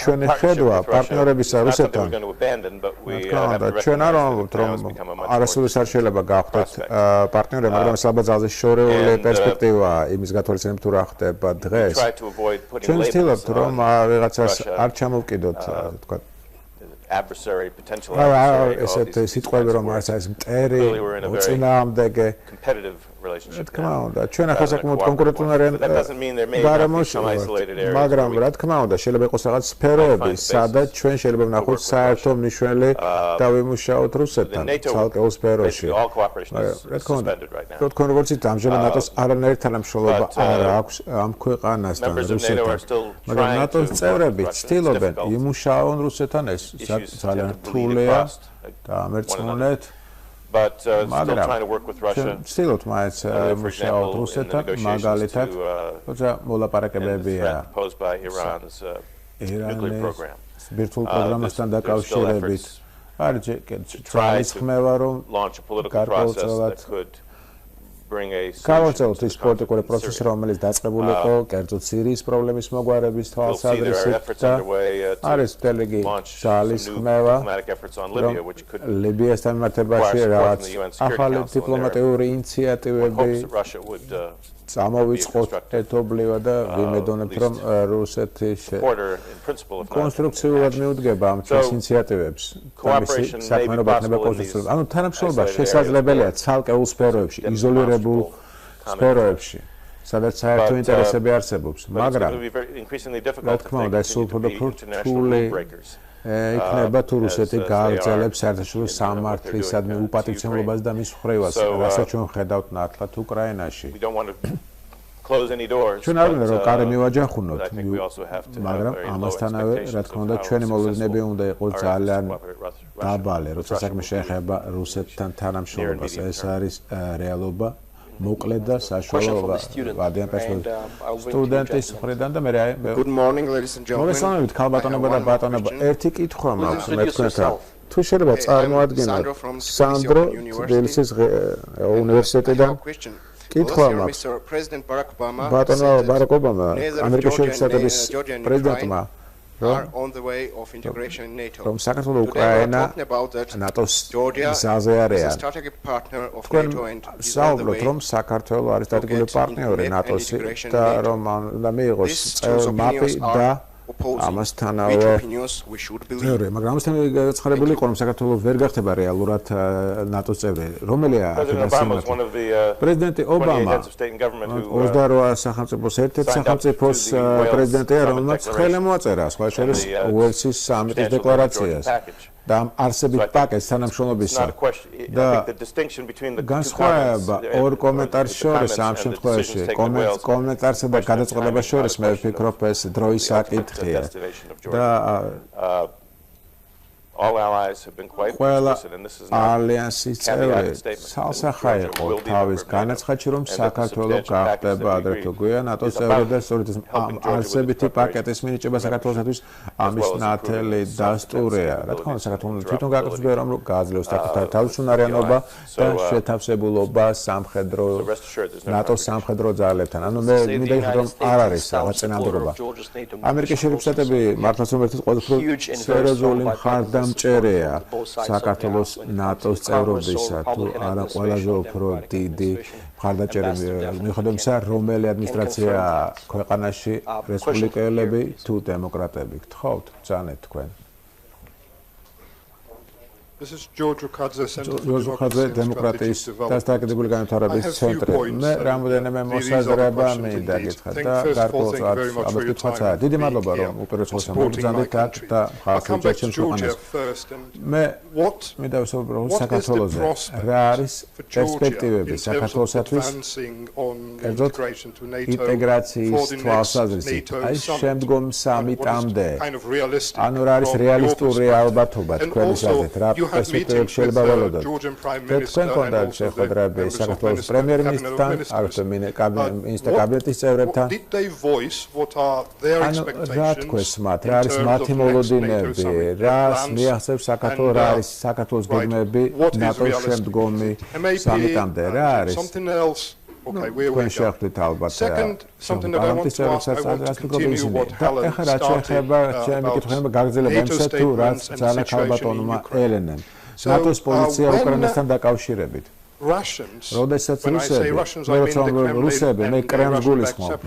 ჩვენი ხედვა პარტნიორებისა რუსეთთან, ჩვენ არ ვამბობთ, რომ არასოდეს არ შეიძლება გავხდეთ პარტნიორები, მაგრამ ეს ალბათ ძალზე შორეული პერსპექტივაა იმის გათვალისწინებით, თუ რა ხდება დღეს. ჩვენ ვცდილობთ, რომ ვიღაცას არ ჩამოვკიდოთ, თქვა adversary potential ესეთ სიტყვები რომ არის მტერი მოწინააღმდეგე competitive relationship. თქმა უნდა, ჩვენ ახლა საკმაოდ კონკურენტული გარემოში ვართ, მაგრამ რა თქმა უნდა, შეიძლება იყოს რაღაც სფეროები, სადაც ჩვენ შეიძლება ვნახოთ საერთო მნიშვნელი და ვიმუშაოთ რუსეთთან, ცალკეულ სფეროში. რა თქმა უნდა, თქვენ როგორც იცით, ამჟამად ნატოს არანაირი თანამშრომლობა არ აქვს ამ ქვეყანასთან რუსეთთან, მაგრამ ნატოს წევრები ცდილობენ იმუშაონ რუსეთთან, ეს ძალიან რთულია და ამერწმუნეთ. But still trying to work with Russia. Still-ot მაინც მუშაობთ რუსეთთან, მაგალითად, თუმცა მოლაპარაკებებია posed by Iran's nuclear program. ბირთვულ პროგრამასთან დაკავშირებით. არის თვალის ხმევა რომ launch a political process that could bring a გავაცელოთ ის პოლიტიკური პროცესი, რომელიც დაწყებულიყო კერძოდ სირიის პრობლემის მოგვარების თვალსაზრისით და არის დელეგი ძალის ხმევა ლიბიასთან მიმართებაში რაღაც ახალი დიპლომატიური ინიციატივები წამოვიწყოთ ერთობლივად და ვიმედოვნებთ, რომ რუსეთი კონსტრუქციულად მიუდგება ამ ჩვენს ინიციატივებს. საქმიანობა იქნება კონსტრუქციულად. ანუ თანამშრომლობა შესაძლებელია ცალკეულ სფეროებში, იზოლირებულ სფეროებში, სადაც საერთო ინტერესები არსებობს, მაგრამ რა თქმა უნდა, ეს სულ უფრო რთული იქნება თუ რუსეთი გააგრძელებს საერთაშორისო სამართლისადმი უპატივცემლობას და მის ხრივას, რასაც ჩვენ ხედავთ ნათლად უკრაინაში. ჩვენ არ უნდა რომ კარი მივაჯახუნოთ, მაგრამ ამასთანავე, რა თქმა უნდა, ჩვენი მოლოდინები უნდა იყოს ძალიან დაბალი, როცა საქმე შეეხება რუსეთთან თანამშრომლობას. ეს არის რეალობა. მოკლედ და საშუალო ვადიან პერსპექტივით სტუდენტის მხრიდან და მე Good morning ladies and gentlemen. მოგესალმებით ქალბატონებო და ბატონებო ერთი კითხვა მაქვს მე თქვენთან თუ შეიძლება წარმოადგინოთ სანდრო დელსის უნივერსიტეტიდან კითხვა მაქვს ბატონო ბარაკ ობამა ამერიკის შეერთებული შტატების პრეზიდენტმა რომ საქართველოს უკრაინა ნატოს გზაზე არიან თქვენ საუბრობთ რომ საქართველოს არის სტატიკური პარტნიორი ნატოსი და რომ უნდა მიიღოს მაპი და ამასთანავე მეორე მაგრამ ამასთან გაცხარებული იყო რომ საქართველოს ვერ გახდება რეალურად ნატოს წევრი რომელია პრეზიდენტი ობამა 28 სახელმწიფოს ერთ-ერთი სახელმწიფოს პრეზიდენტია რომელმაც ხელი მოაწერა სხვა შორის უელსის სამიტის დეკლარაციას და არსებით პაკეტს თანამშრომლობისა და განსხვავება ორ კომენტარს შორის ამ შემთხვევაში კომენტარსა და გადაწყდებას შორის მე ვფიქრობ ეს დროის საკითხია და All allies have been quite explicit and this is not ალიანსის წევრი სასახა იყო თავის განაცხადში რომ საქართველოს გახდება ადრეთო გვიან ნატოს წევრი და სწორედ არსებითი პაკეტის მინიჭება საქართველოსთვის ამის ნათელი დასტურია რა თქმა უნდა საქართველოს თვითონ გაკეთდება რომ გააძლევს საკუთარ თავისუფლებიანობა და შეთავსებულობა სამხედრო ნატოს სამხედრო ძალებთან ანუ მე მინდა რომ არ არის რაღაც წინააღმდეგობა ამერიკის შეერთებული შტატები მართლაც რომ ერთად ყოველთვის სერიოზული მხარდამჭერია საქართველოს ნატოს წევრობისა თუ არა ყველაზე უფრო დიდი მხარდაჭერა მიუხედავად იმისა რომელი ადმინისტრაცია ქვეყანაში რესპუბლიკელები თუ დემოკრატები გთხოვთ ბრძანეთ თქვენ This is George Rukadze, დემოკრატიის და სტატისტიკური განვითარების ცენტრი. მე რამოდენიმე მოსაზრება მინდა გითხრათ და გარკვეულწილად ალბათ გითხრათ. დიდი მადლობა რომ უპირველეს მოგზავნეთ აქ და ხალხის შეხვედრას. მე მინდა ვსაუბრო საქართველოზე. რა არის პერსპექტივები საქართველოსათვის? კერძოდ ინტეგრაციის თვალსაზრისით. აი შემდგომ სამიტამდე. ანუ რა არის რეალისტური ალბათობა თქვენი აზრით რა პერსპექტივები შეიძლება ველოდოთ. თქვენ კონდათ შეხვედრები საქართველოს პრემიერ-მინისტრთან, minister კაბინეტის წევრებთან. რა თქვენს მათ, რა არის მათი მოლოდინები, რას მიაღწევს საქართველოს, რა არის საქართველოს გეგმები ნატოს შემდგომი სამიტამდე, რა არის? Okay, we შეხვდით ალბათ. Something that I want to ask you what Helen ეხლა რაც შეეხება ჩემი კითხვები გაგრძელება იმისა თუ რაც ძალა ქალბატონმა ელენემ. ნატოს პოლიცია უკრაინასთან დაკავშირებით. როდესაც რუსები მე კრემლს გულისხმობ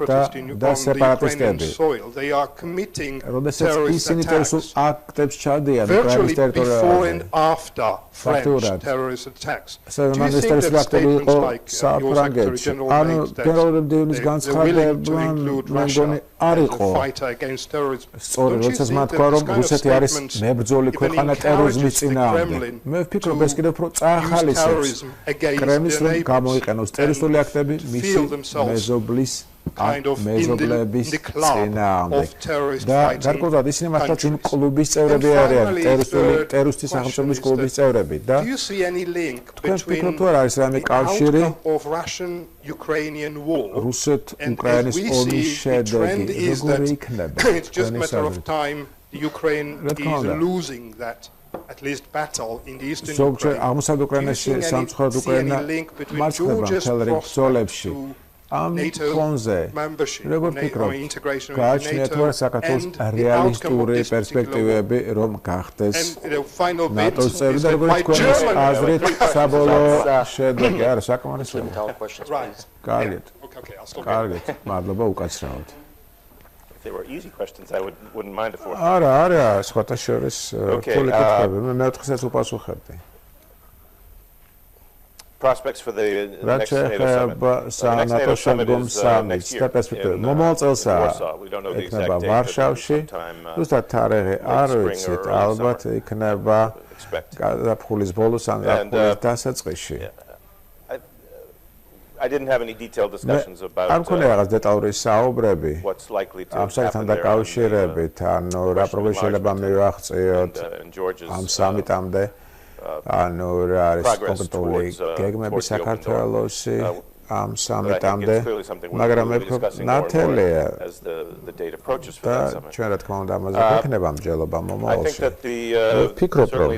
და სეპარატისტები როდესაც ისინი ტერორისტულ აქტებს ჩადიან უკრაინის ტერიტორიაზე ფაქტურად ტერორისტულ აქტები იყო საფრანგეთში ანუ ტერორისტების განცხადება მე მგონი არ იყო სწორი როდესაც მათ თქვა რომ რუსეთი არის მებრძოლი ქვეყანა ტერორიზმის წინააღმდეგ მე ვფიქრობ ეს კიდევ უფრო წაახალისებს კრემლის რომ გამოიყენოს ტერორისტული აქტები მისი მეზობლის მეზობლების წინააღმდეგ და გარკვეულად ისინი მართლაც იმ კლუბის წევრები არიან ტერორისტული სახელმწიფოების კლუბის წევრები და თქვენ ვფიქრობთ თუ არ არის რამე კავშირი რუსეთ-უკრაინის ომის შედეგი როგორი იქნება თქვენი აზრით at least battle in the eastern Ukraine. აღმოსავლეთ უკრაინაში სამწუხაროდ უკრაინა მარცხდება მთელ რიგ ბრძოლებში. ამ ფონზე როგორ ფიქრობთ, გააჩნიათ თუ არა საქართველოს რეალისტური პერსპექტივები რომ გახდეს ნატოს წევრი და როგორ თქვენს აზრით საბოლოო შედეგი არის საკმარისია? კარგით. კარგით, მადლობა უკაცრავად. They were easy questions. I wouldn't mind if they were. არა, სხვათა შორის თული კითხვები. მე მეოთხესაც უპასუხებდი. Prospects for the next NATO summit. NATO შემდგომ სამიტს და პერსპექტივები. მომავალ წელსა იქნება ვარშავში. ზუსტად თარიღი არ ვიცით, ალბათ იქნება ზაფხულის ბოლოს ან ზაფხულის დასაწყისში. I didn't have any detailed discussions about არ მქონია რაღაც დეტალური საუბრები ამ საკითხთან დაკავშირებით, ანუ რა პრობლემა შეიძლება მივაღწიოთ ამ სამიტამდე, ანუ რა არის კონკრეტული გეგმები საქართველოსი ამ სამიტამდე, მაგრამ მე ნათელია და ჩვენ რა თქმა უნდა ამაზე გვექნება მსჯელობა მომავალში. ვფიქრობ, რომ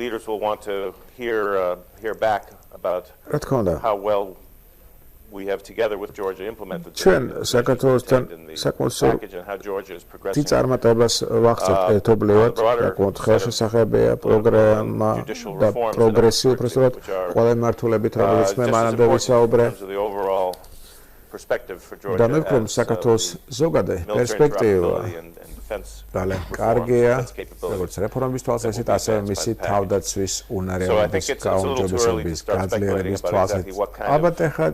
leaders will want to hear back about how well we have together with Georgia implemented ჩვენ საქართველოსთან საკმაოდ წარუმატებას ვახცევთ ერთობლივად, საკმაოდ ხელშესახებია პროგრამა და პროგრესი უბრალოდ ყველა მართულებით, რომელიც მე მანამდე ვისაუბრე. და მე ვფიქრობ, საქართველოს ზოგადად პერსპექტივა ძალიან კარგია, როგორც რეფორმის თვალსაზრისით, ასევე მისი თავდაცვის უნარიანობის გაუმჯობესების გაძლიერების თვალსაზრისით. ალბათ ეხლა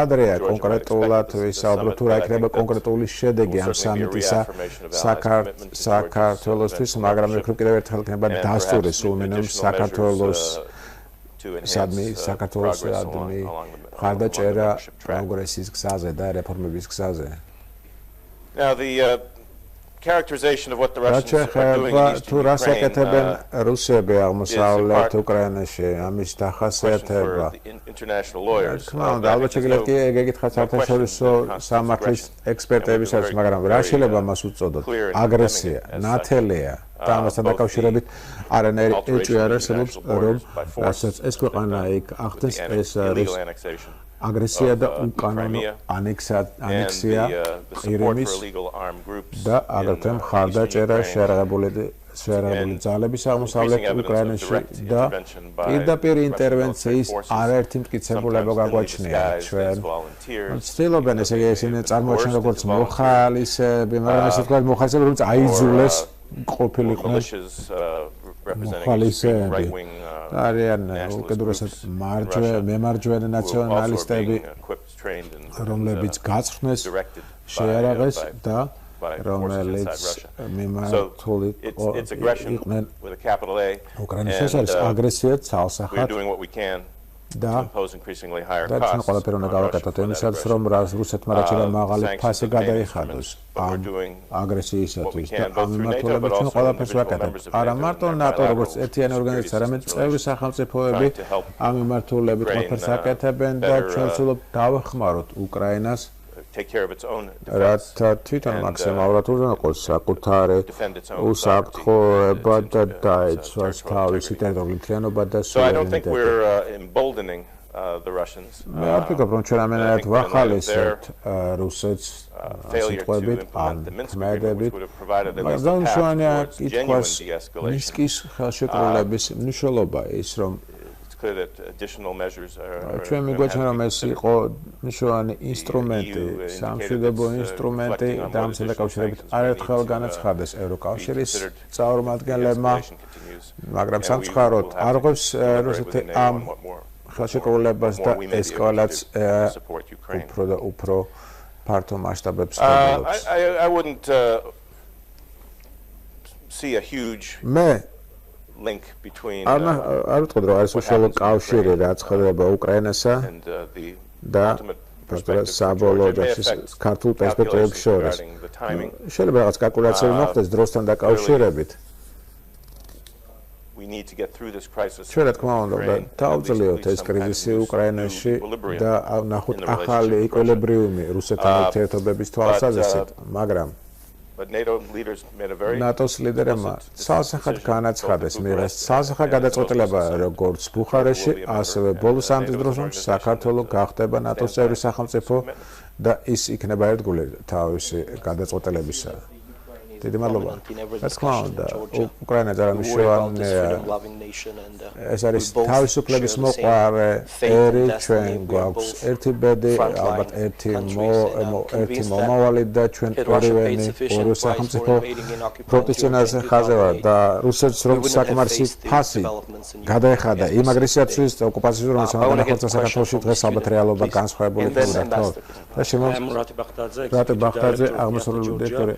ადრეა კონკრეტულად ვისაუბროთ, თუ რა იქნება კონკრეტული შედეგი ამ სამიტისა საქართველოსთვის, მაგრამ მე ვფიქრობ, კიდევ ერთხელ იქნება დასტური სულ მინიმუმ საქართველოს მხარდაჭერა პროგრესის გზაზე და რეფორმების გზაზე. Now the characterization of what the Russians are doing in თუ რას აკეთებენ რუსები აღმოსავლეთ უკრაინაში, ამის დახასიათება. ალბათ შეგიძლიათ კი გეკითხათ საერთაშორისო სამართლის ექსპერტებისაც, მაგრამ რა შეიძლება მას უწოდოთ? აგრესია, ნათელია და ამასთან დაკავშირებით არანაირი ეჭვი არ არსებობს, რომ რასაც ეს ქვეყანა იქ ახდენს, ეს არის აგრესია და უკანონო ანექსია ყირიმის და აგრეთვე მხარდაჭერა შეერაღებული ძალების აღმოსავლეთ უკრაინაში და პირდაპირ ინტერვენციის არაერთი მტკიცებულება გაგვაჩნია ჩვენ. ცდილობენ ესე იგი ისინი წარმოაჩინონ როგორც მოხალისეები, მაგრამ ესე თქვა მოხალისეები, რომელიც აიძულეს ყოფილიყვნენ მოხალისეები. არიან უკიდურესად მემარჯვენე ნაციონალისტები, რომლებიც გაწვრთნეს, შეარაღეს და რომელიც მიმართული იყვნენ უკრაინის შესაძლოა აგრესიად ცალსახად და ჩვენ ყველაფერი უნდა გავაკეთოთ იმისათვის, რომ რუსეთმა რაჩერა მაღალი ფასი გადაიხადოს ამ აგრესიისათვის და ამ მიმართულებით ჩვენ ყველაფერს ვაკეთებთ. არა მარტო ნატო როგორც ერთიანი ორგანიზაცია, არამედ წევრი სახელმწიფოები ამ მიმართულებით ყველაფერს აკეთებენ და ჩვენ ვცდილობთ დავეხმაროთ უკრაინას რათა თვითონ მაქსიმალურად უზრუნველყოს საკუთარი უსაფრთხოება და დაეცვას თავისი ტერიტორიული მთლიანობა და სუვერენიტეტი. მე არ ვფიქრობ, რომ ჩვენ ამენად ვახალისებთ რუსეთს სიტყვებით ან ქმედებით, მაგრამ დაუშვანია კითხვას მინსკის ხელშეკრულების მნიშვნელობა ის, რომ ჩვენ მიგვაჩნია, რომ ეს იყო მნიშვნელოვანი ინსტრუმენტი, სამშვიდობო ინსტრუმენტი და ამასთან დაკავშირებით არაერთხელ განაცხადეს ევროკავშირის წარმომადგენლებმა, მაგრამ სამწუხაროდ არ ღვევს რუსეთი ამ ხელშეკრულებას და ესკალაციას უფრო და უფრო ფართო მასშტაბებს გადააქვს. მე არ ვიტყოდ, რომ არის უშუალო კავშირი, რაც ხდება უკრაინასა და საბოლოო ქართულ პერსპექტივებს შორის. შეიძლება რაღაც კალკულაციები მოხდეს დროსთან დაკავშირებით. ჩვენ რა თქმა უნდა დავწლიოთ ეს კრიზისი უკრაინაში და ნახოთ ახალი ეკვილიბრიუმი რუსეთთან ურთიერთობების თვალსაზრისით, მაგრამ ნატოს ლიდერებმა ცალსახად განაცხადეს მიღეს ცალსახად გადაწყვეტილება როგორც ბუხარესტში, ასევე ბოლოს ამის დროს, რომ საქართველოს გახდება ნატოს წევრი სახელმწიფო და ის იქნება ერთგული თავისი გადაწყვეტილებისა. დიდი მადლობა. რა თქმა უნდა, უკრაინა ძალიან მნიშვნელოვანია. ეს არის თავისუფლების მოყვარე ერი, ჩვენ გვაქვს ერთი ბედი, ალბათ ერთი მომავალი და ჩვენ ორივენი ორი სახელმწიფო ფრონტის წინაზე ხაზზე ვარ და რუსეთს რომ საკმარისი ფასი გადაეხადა იმ აგრესიისთვის და ოკუპაციისთვის, რომელიც განახორციელა საქართველოში, დღეს ალბათ რეალობა განსხვავებული იქნება, ხო? და რატე ბახტაძე აღმოსავლური დირექტორი.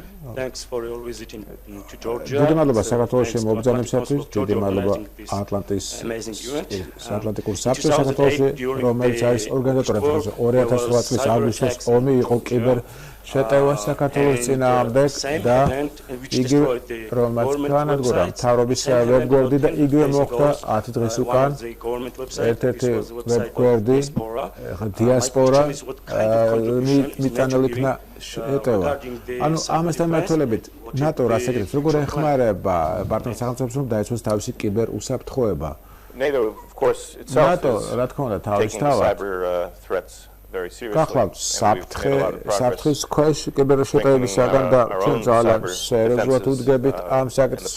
დიდი მადლობა საქართველოში მობრძანებისათვის, დიდი მადლობა ატლანტიკურ საბჭოს საქართველოში, რომელიც არის ორგანიზატორი. 2008 წლის აგვისტოს ომი იყო კიბერ შეტევა საქართველოს წინააღმდეგ და იგი რომელიც განადგურა მთავრობის ვებგვერდი და იგივე მოხდა 10 დღის უკან ერთ-ერთი ვებგვერდი დიასპორა მიტანილი იქნა შეტევა. ანუ ამასთან მართლებით ნატო რას აკეთებს, როგორ ეხმარება პარტნიორ სახელმწიფოებს რომ დაეცვას თავისი კიბერ უსაფრთხოება? NATO, of course, itself რა თქმა უნდა, თავისთავად გახლავთ საფრთხის ქვეშ კიბერშეტევებისაგან და ჩვენ ძალიან სერიოზულად ვუდგებით ამ საკითხს.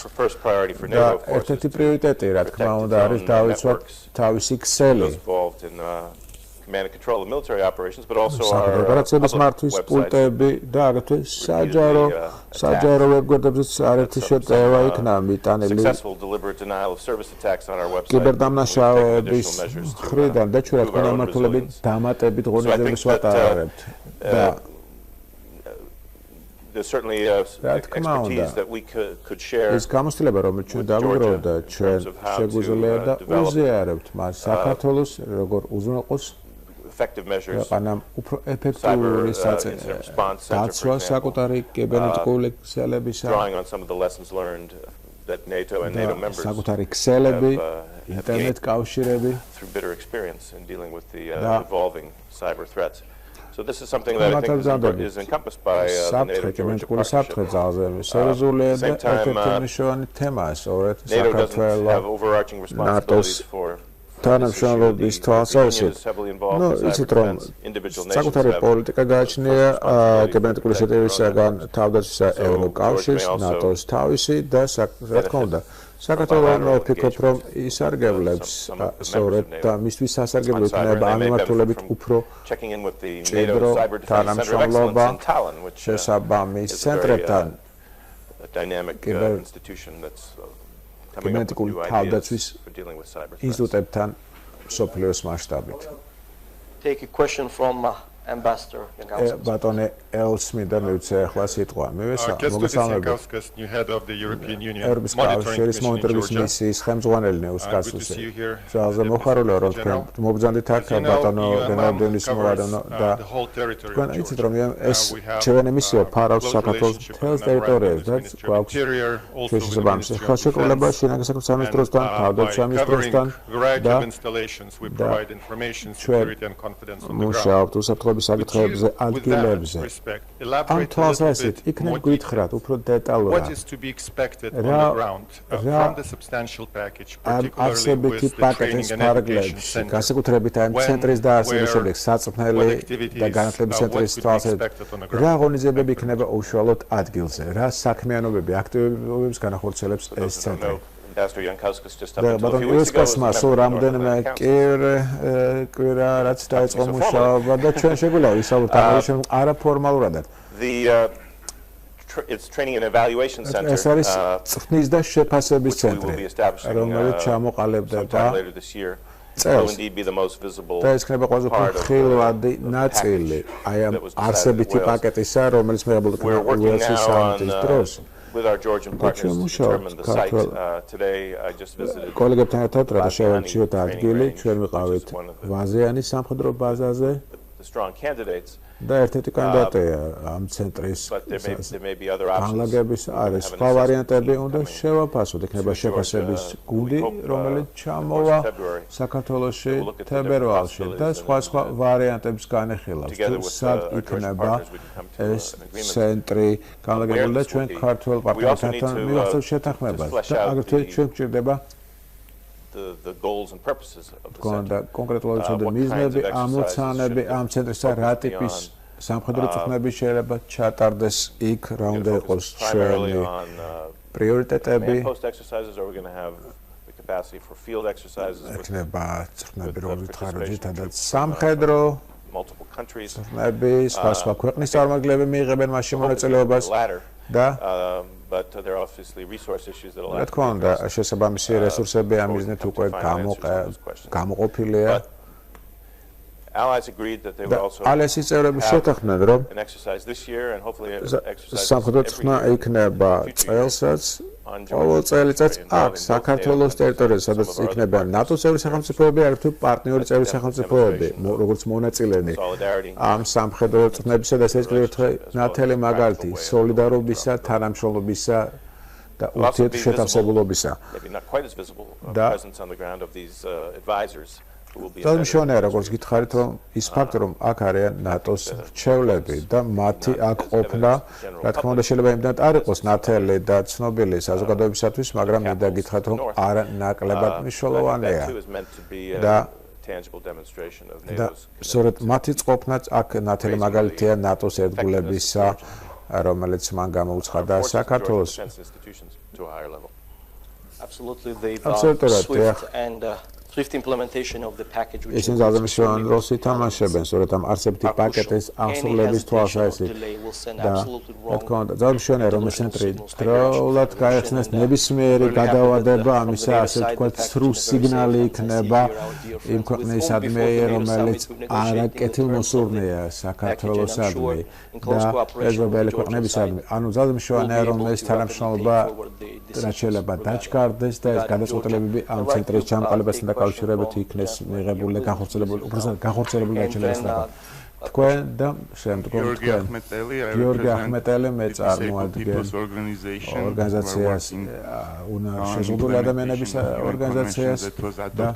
და ერთ-ერთი პრიორიტეტი, რა თქმა უნდა, არის დავიცვათ თავისი ქსელი. Command and control of military operations, but also our ოპერაციების მართვის პულტები და აგრეთვე საჯარო ვებგვერდებზეც არერთი შეტევა იქნა მიტანილი. კიბერდამნაშავების მხრიდან და ჩვენ რა თქმა უნდა მართლობით დამატებით ღონისძიებებს ვატარებთ. და there's certainly expertise that we could share. ის გამოცდილება რომელიც ჩვენ დავიგროვდა ჩვენ შეგვიძლია და უზიარებთ მას საქართველოს როგორ უზრუნველყოს effective measures უფრო ეფექტური დაცვა საკუთარი კიბერნეტიკული ქსელებისა drawing on some of the lessons learned that NATO and NATO members საკუთარი ქსელები ინტერნეტ კავშირები through bitter experience in dealing with the evolving cyber threats. So this is something that I think is encompassed by the NATO კიბერნეტიკული საფრთხე ძალზე სერიოზულია და ერთ-ერთი მნიშვნელოვანი თემაა სწორედ საქართველოს have overarching responsibilities for თანამშრომლობის თვალსაზრისით. ნუ იცით რომ საკუთარი პოლიტიკა გააჩნია კიბერნეტიკული შეტევისაგან თავდაცვისა ევროკავშირს, ნატოს თავისი და რა თქმა უნდა საქართველოს ვფიქრობ რომ ისარგებლებს სწორედ და მისთვის სასარგებლო იქნება ამ მიმართულებით უფრო ჭიდრო თანამშრომლობა შესაბამის ცენტრებთან კიბერნეტიკული თავდაცვის ინსტიტუტებთან სოფლიოს მასშტაბით. Take a question from Ambassador Jankauskas. ბატონე ელსმინდა მივცე ახლა სიტყვა. მოგესალმებით. ევროპის კავშირის მონიტორინგის მისიის ხელმძღვანელი ნეუსკასუსი. ძალზე მოხარულია რომ თქვენ მობრძანდით აქ ბატონო გენერალ-დენის მოადანო და თქვენ იცით რომ ეს ჩვენი მისია ფარავს საქართველოს მთელ ტერიტორიაზე და გვაქვს შესაბამის ხელშეკრულება შინაგან საქმეთა სამინისტროსთან, თავდაცვის სამინისტროსთან და მუშაობთ უსაფრთხოების საკითხებზე ადგილებზე. ამ თვალსაზრისით იქნებ გითხრათ უფრო დეტალურად არსებითი პაკეტის ფარგლებში განსაკუთრებით ამ ცენტრის დაარსების შემდეგ საწვრთნელი და განათლების ცენტრის თვალსაზრისით რა ღონისძიებები იქნება უშუალოდ ადგილზე, რა საქმიანობები, აქტივობებს განახორციელებს ეს ცენტრი. ბატონ იუსკასმა სულ რამდენიმე კვირა რაც დაიწყო მუშაობა და ჩვენ შეგვიძლია ვისაუბროთ ამ არაფორმალურადად. It's training and evaluation center. ეს არის წვრთნის და შეფასების ცენტრი, რომელიც ჩამოყალიბდა და წელს და ეს ხდება ყველაზე ხილვადი ნაწილი აი ამ არსებითი პაკეტისა, რომელიც მიღებული იქნა უელსის სამიტის დროს. With our Georgian partners to determine the site. Today I just visited. კოლეგებთან ერთად რა შევარჩიოთ ადგილი, ჩვენ ვიყავით ვაზიანის სამხედრო ბაზაზე. The strong candidates. და ერთ-ერთი კანდიდატია ამ ცენტრის განლაგების არის სხვა ვარიანტები, უნდა შევაფასოთ, იქნება შეფასების გუნდი, რომელიც ჩამოვა საქართველოში თებერვალში და სხვა ვარიანტებს განეხილავს. თუ სად იქნება ეს ცენტრი განლაგებული და ჩვენ ქართველ პარტნიორებთან მივახცევთ შეთანხმებას და აგრეთვე ჩვენ გვჭირდება the goals and purposes of the center. კონკრეტულად ცოდე მიზნები, ამოცანები ამ ცენტრისა რა ტიპის სამხედრო წვრთნები შეიძლება ჩატარდეს იქ, რა უნდა იყოს ჩვენი პრიორიტეტები. იქნება წვრთნები როგორც ხარჯითადაც სამხედრო წვრთნები, სხვა ქვეყნის წარმომადგენლები მიიღებენ მასში მონაწილეობას და but there are obviously resource issues that რა თქმა უნდა შესაბამისი რესურსები ამ მიზნით უკვე გამოყოფილია. Allies agreed that they would also ალიანსის წევრები შეთანხმდნენ რომ an exercise this year and hopefully an exercise სამხედრო წვრთნა იქნება წელსაც ყოველ წელიწადს აქ საქართველოს ტერიტორიაზე, სადაც იქნება ნატოს წევრი სახელმწიფოები, არ თუ პარტნიორი წევრი სახელმწიფოები, როგორც მონაწილენი ამ სამხედრო წვნებისა და ეს ნათელი მაგალითი სოლიდარობისა, თანამშრომლობისა და ურთიერთშეთავსებულობისა. და Dalmshone როგორც გითხარით რომ ის ფაქტი რომ აქ არიან ნატოს რჩევლები და მათი აქ ყოფნა რა თქმა უნდა შეიძლება იმდანაც არ იყოს ნათელი და ცნობილი საზოგადოებისათვის მაგრამ მინდა გითხრათ რომ არ ნაკლებად მნიშვნელოვანია და სწორედ მათი ყოფნაც აქ ნათელი მაგალითია ნატოს ერთგულებისა რომელიც მან გამოუცხადა საქართველოს Absolutely swift implementation of the package which is ძალიან როლს ითამაშებენ სწორედ ამ არსებითი პაკეტის აღსრულების თვალსაზრისით და თქო ძალიან მშვენია რომ ცენტრი დროულად გაიხსნეს ნებისმიერი გადავადება ამისა ასე ვთქვათ სრულ სიგნალი იქნება იმ ქვეყნისადმი რომელიც არაკეთილმოსურნეა საქართველოსადმი და ევროპელი ქვეყნებისადმი ანუ ძალიან მშვენია რომ ეს თანამშრომლობა რაც შეიძლება დაჩქარდეს და ეს გადაწყვეტილებები ამ ცენტრის ჩამოყალიბებასთან კავშირებით იქნეს მიღებული და განხორციელებული უბრალოდ განხორციელებული გაჩერება თქვენ და შემდგომ თქვენ გიორგი ახმეტელი მე წარმოადგენ ორგანიზაციას შეზღუდული ადამიანების ორგანიზაციას და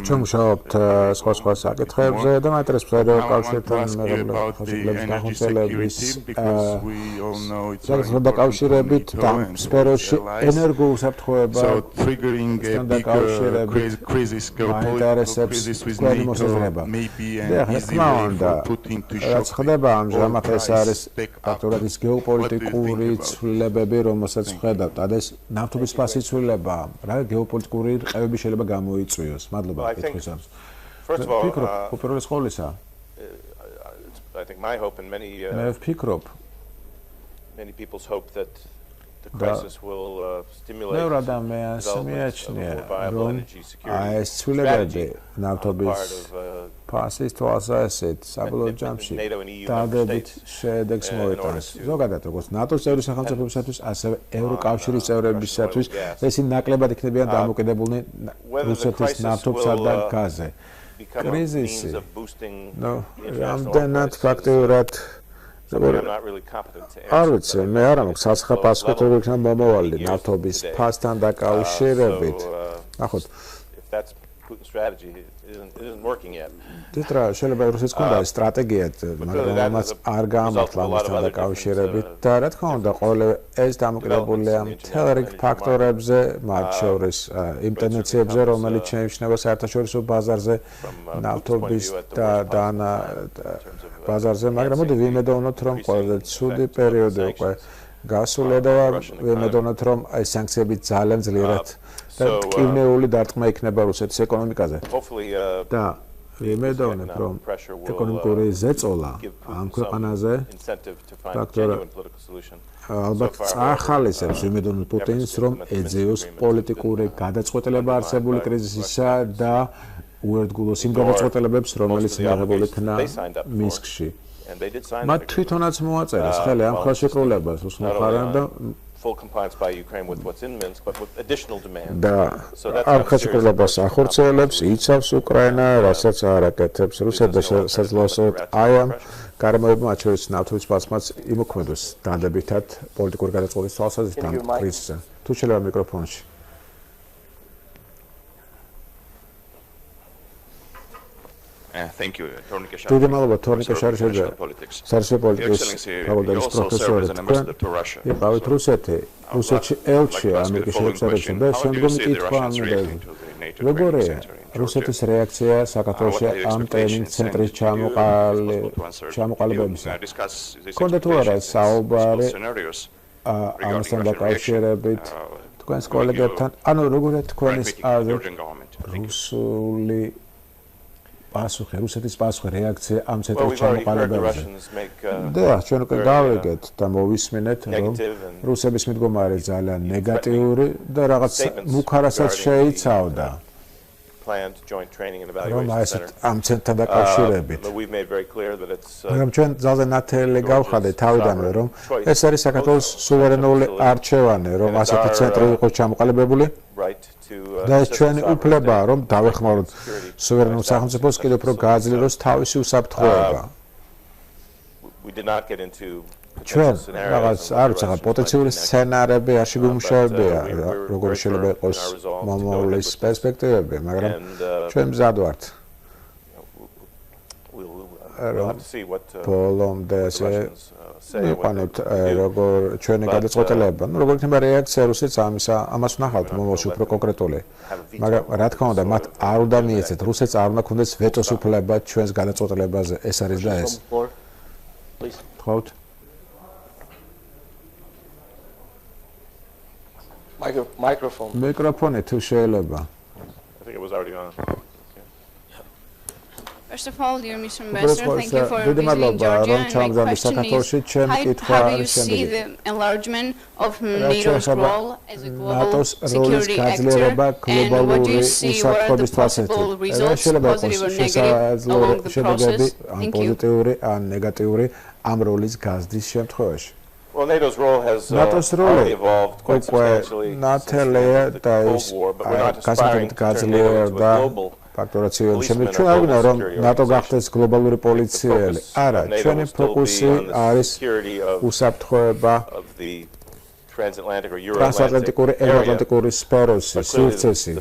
ჩვენ მუშაობთ სხვა საკითხებზე და მაინტერესებს კავშირთან მიღებული განხორციელების საკითხთან დაკავშირებით და სფეროში ენერგო უსაფრთხოება დაკავშირებით მაინტერესებს თქვენი მოსაზრება და რაც ხდება ამჟამად ეს არის ფაქტურად ის გეოპოლიტიკური ცვლილებები რომელსაც ხედავთ და ეს ნავთობის ფასის ცვლილება რა გეოპოლიტიკური რყევები შეიძლება გამოიწვიოს მადლობა კითხვისას უპირველეს ყოვლისა მე ვფიქრობ many people's hope that the crisis will stimulate more viable energy security strategy ნავთობის ფასის თვალსაზრისით საბოლოო ჯამში დადებით შედეგს მოიტანს ზოგადად როგორც ნატოს წევრი სახელმწიფოებისათვის ასევე ევროკავშირის წევრებისათვის ეს ნაკლებად იქნებიან დამოკიდებულნი რუსეთის ნავთობსა და გაზზე კრიზისი რამდენად ფაქტიურად არ ვიცი, მე არ მაქვს საცხა პასუხი იქნება მომავალი ნავთობის ფასთან დაკავშირებით. ნახოთ. Titra შეიძლება რუსეთს ქონდა სტრატეგია, მაგრამ ამას არ გაამართლა ამასთან დაკავშირებით და რა თქმა უნდა, ყოველ ეს დამოკიდებულია მთელ რიგ ფაქტორებზე, მათ შორის იმ ტენდენციებზე, რომელიც შეიმჩნევა საერთაშორისო ბაზარზე, ნავთობის და ბაზარზე, მაგრამ მოდი ვიმედოვნოთ, რომ ყველაზე ცუდი პერიოდი უკვე გასულია და ვიმედოვნოთ, რომ ეს სანქციები ძალიან ძლიერად და ტკივნეული დარტყმა იქნება რუსეთის ეკონომიკაზე. და ვიმედოვნებ, რომ ეკონომიკური ზეწოლა ამ ქვეყანაზე ფაქტორად ალბათ წახალისებს ვიმედოვნებ პუტინს, რომ ეძიოს პოლიტიკური გადაწყვეტილება არსებული კრიზისისა და უერთგულოს იმ გადაწყვეტილებებს, რომელიც მიიღებული იქნა მინსკში. მათ თვითონაც მოაწერეს ხელი ამ ხელშეკრულებას უსმენხარან და full compliance by Ukraine with what's in Minsk, but with additional demand. So that's ამ ხელშეკრულებას ახორციელებს, იცავს უკრაინა, რასაც არაკეთებს რუსეთი და საზღვაოსნოთ აი ამ გარემოებამ მათ შორის ნავთობის ფასმაც იმოქმედოს დადებითად პოლიტიკური გადაწყვეტის თვალსაზრისით ამ კრიზისზე. თუ შეიძლება მიკროფონში. Thank you. დიდი მადლობა თორნიკე შარიშაძე. საერთაშორისო პოლიტიკის ფაკულტეტის პროფესორი. იყავით რუსეთში ელჩი ამერიკის შეერთებებში და შემდგომი კითხვა ამბობენ. როგორია რუსეთის რეაქცია საქართველოში ამ ტრენინგ ცენტრის ჩამოყალიბებისა? კონდა თუ არა საუბარი ამასთან დაკავშირებით თქვენს კოლეგებთან, ანუ როგორია თქვენის აზრით რუსული პასუხი, რუსეთის პასუხი რეაქცია ამ ცენტრის ჩამოყალიბებაზე. და ჩვენ უკვე გავიგეთ და მოვისმინეთ, რომ რუსების მიდგომა არის ძალიან ნეგატიური და რაღაც მუქარასაც შეიცავდა. planned joint training and რომ evaluation ეს ამ ცენტრთან დაკავშირებით we've made very clear that it's მაგრამ ჩვენ ძალზე ნათელი გავხადეთ თავიდანვე რომ ეს არის საქართველოს სუვერენული არჩევანი რომ ასეთი ცენტრი იყოს ჩამოყალიბებული და ეს ჩვენი უფლებაა რომ დავეხმაროთ სუვერენულ სახელმწიფოს კიდევ უფრო გააძლიეროს თავისი უსაფრთხოება we did not get into ჩვენ რაღაც არ ვიცი რა პოტენციური სცენარები არ შეგვიმუშავებია როგორ შეიძლება იყოს მომავლის პერსპექტივები მაგრამ ჩვენ მზად ვართ ბოლომდე ვიყანოთ როგორ ჩვენი გადაწყვეტილება ნუ როგორ იქნება რეაქცია რუსეთს ამას ვნახავთ მომავალში უფრო კონკრეტული მაგრამ რა თქმა უნდა მათ არ უნდა მიეცეთ რუსეთს არ უნდა ქონდეს ვეტოს უფლება ჩვენს გადაწყვეტილებაზე ეს არის და ეს თხოვთ Microphone. Microphone თუ შეიძლება. I think it was already on. First of all, dear Mr. Ambassador, thank you for visiting Georgia. And my question is, how do you see the enlargement of NATO's role as a global security actor, and what do you see were the possible results, positive or negative, along the process? Thank you. Pozitīvi ან negatīvi ამ როლის გაზრდის შემთხვევაში. Well, NATO's role has already evolved quite substantially since the Cold War, but we're not aspiring to turn NATO into a global ფაქტორაციული შემდგომ ჩვენ არ გვინდა რომ ნატო გახდეს გლობალური პოლიციელი. არა, ჩვენი ფოკუსი არის უსაფრთხოება ტრანსატლანტიკური ევროატლანტიკური სფეროსი, სივრცესი.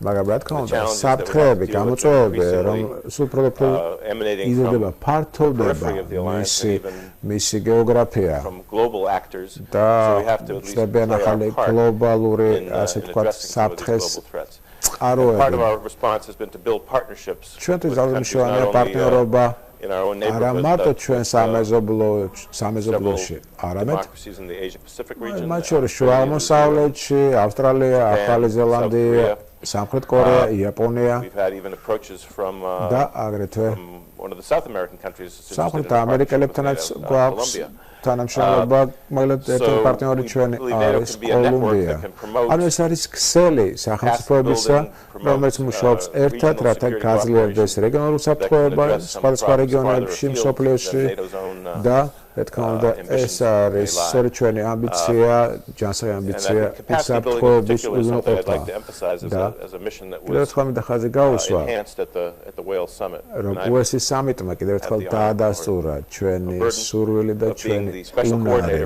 მაგრამ რა თქმა უნდა, საფრთხეები, გამოწვევები, რომ სულ უფრო იზრდება, ფართოვდება მისი გეოგრაფია. და ხდებიან ახალი გლობალური, ასე ვთქვათ, საფრთხეს Part of our response has been to build partnerships. ჩვენთვის ძალმშოვანია პარტნიორობა არა მარტო ჩვენ სამეზობლოში, არამედ მათ შორის შუა აღმოსავლეთში, ავსტრალია, ახალი ზელანდია, სამხრეთ კორეა, იაპონია და აგრეთვე სამხრეთ ამერიკელებთანაც გვაქვს თანამშრომლობა, მაგრამ ერთ პარტნიორი ჩვენი არის კოლუმბია. ანუ ეს არის ქსელი სახელმწიფოებისა, რომელიც მუშაობს ერთად, რათა გაძლიერდეს რეგიონული უსაფრთხოება სხვადასხვა რეგიონებში მსოფლიოში და რა თქმა უნდა ეს არის სწორი ჩვენი ამბიცია, ჯანსაღი ამბიცია უსაფრთხოების უზრუნველყოფა და კიდევ ერთხელ მინდა ხაზი გაუსვა რომ US სამიტმა კიდევ ერთხელ დაადასტურა ჩვენი სურვილი და ჩვენი უნარი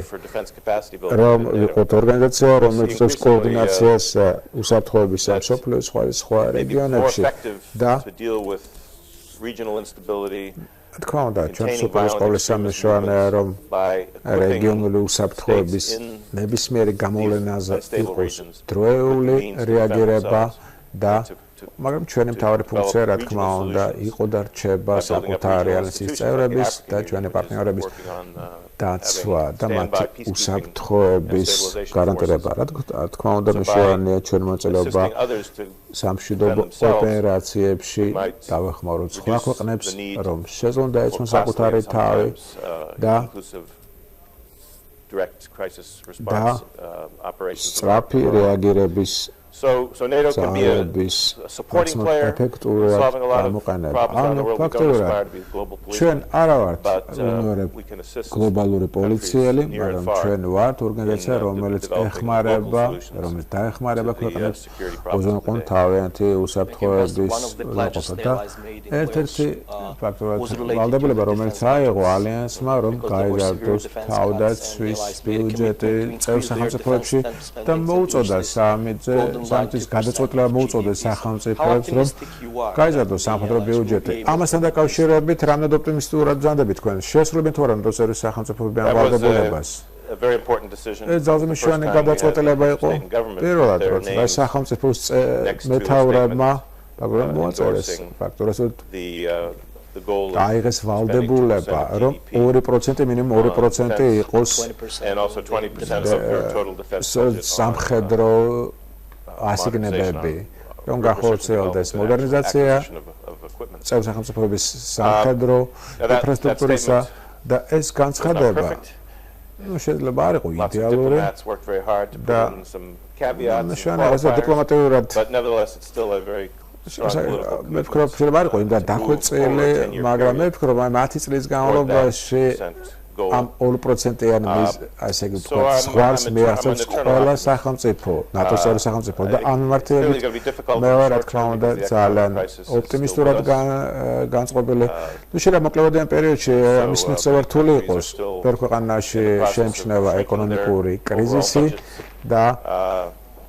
რომ ვიყოთ ორგანიზაცია რომელიც უწევს კოორდინაციას უსაფრთხოების მსოფლიოს სხვა რეგიონებში და თქმა უნდა, ჩვენს უპირველეს ყოვლისა სამშოვანია, რომ რეგიონული უსაფრთხოების ნებისმიერი გამოვლენაზე იყოს დროეული რეაგირება და მაგრამ ჩვენი მთავარი ფუნქცია, რა თქმა უნდა, იყო და რჩება საკუთარი ალიანსის წევრების და ჩვენი პარტნიორების დაცვა და მათი უსაფრთხოების გარანტირება. რა თქმა უნდა, მნიშვნელოვანია ჩვენ მოწესრიგება სამშვიდობო ოპერაციებში დავეხმაროთ სხვა ქვეყნებს, რომ შეძლონ დაეცვან საკუთარი თავი და სწრაფი რეაგირების So NATO can be a supporting player, solving a lot of problems in the world. We don't aspire to be a global policeman, but we can assist globალური პოლიციელი, მაგრამ ჩვენ ვართ ორგანიზაცია, რომელიც ეხმარება, რომელიც დაეხმარება ქვეყნებს უზრუნველყოფენ თავიანთი უსაფრთხოების უზრუნველყოფა და ერთ-ერთი ფაქტორია ვალდებულება, რომელიც აიღო ალიანსმა, რომ გაიზარდოს თავდაცვის ბიუჯეტი წევრ სახელმწიფოებში და მოუწოდა სამის გადაწყვეტილება მოუწოდეს სახელმწიფოებს, რომ გაიზარდოს სამხედრო ბიუჯეტი. ამასთან დაკავშირებით, რამდენად ოპტიმისტურად ვზანდებით თქვენ? შესრულებთ თუ არა ნატოს სახელმწიფოებიან ვალდებულებას? ეს ძალზე მნიშვნელოვანი გადაწყვეტილება იყო. პირველად, როცა სახელმწიფოს მეთაურებმა მოაწერეს ფაქტორს აიღეს ვალდებულება, რომ 2% მინიმუმ 2% იყოს სამხედრო ასიგნებები, რომ გახორციელდეს მოდერნიზაცია წევრ სახელმწიფოების სამხედრო ინფრასტრუქტურისა და ეს განცხადება შეიძლება არ იყო იდეალური და შანაარსო დიპლომატიურად მე ვფიქრობ, შეიძლება არ იყო იმდა დახვეწილი, მაგრამ მე ვფიქრობ, აი 10 წლის განმავლობაში ამ 2%-იან ასე ვთქვათ, ზღვარს მიაღწევს ყველა სახელმწიფო, ნატოს წევრი სახელმწიფო და ამ მიმართულებით მე რა თქმა უნდა ძალიან ოპტიმისტურად განწყობილი. ნუ შეიძლება მოკლევადიან პერიოდში ამის მიღწევა რთული იყოს. ბევრ ქვეყანაში შეიმჩნევა ეკონომიკური კრიზისი და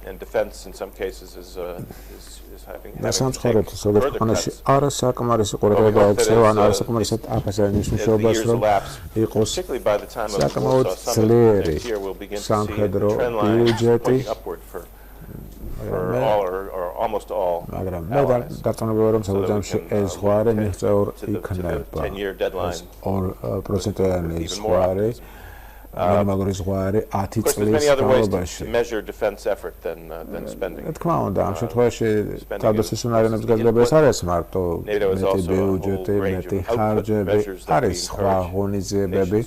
and defense in some cases is having სამწუხაროდ ზოგიერთ ქვეყანაში არასაკმარისი ყურადღება ექცევა ან არასაკმარისად აფასებენ ის მნიშვნელობას რომ იყოს საკმაოდ ძლიერი სამხედრო ბიუჯეტი მაგრამ მე დარწმუნებული რომ საბჭოებში ეს ზღვარი მიღწეულ იქნება 2%-იანი ზღვარი minimალური ზღვარი 10 წლის განმავლობაში. თქმა უნდა, ამ შემთხვევაში თავდაცვის უნარიანობის გაძლიერება ეს არის მარტო მეტი ბიუჯეტი, მეტი ხარჯები, არის სხვა ღონისძიებები,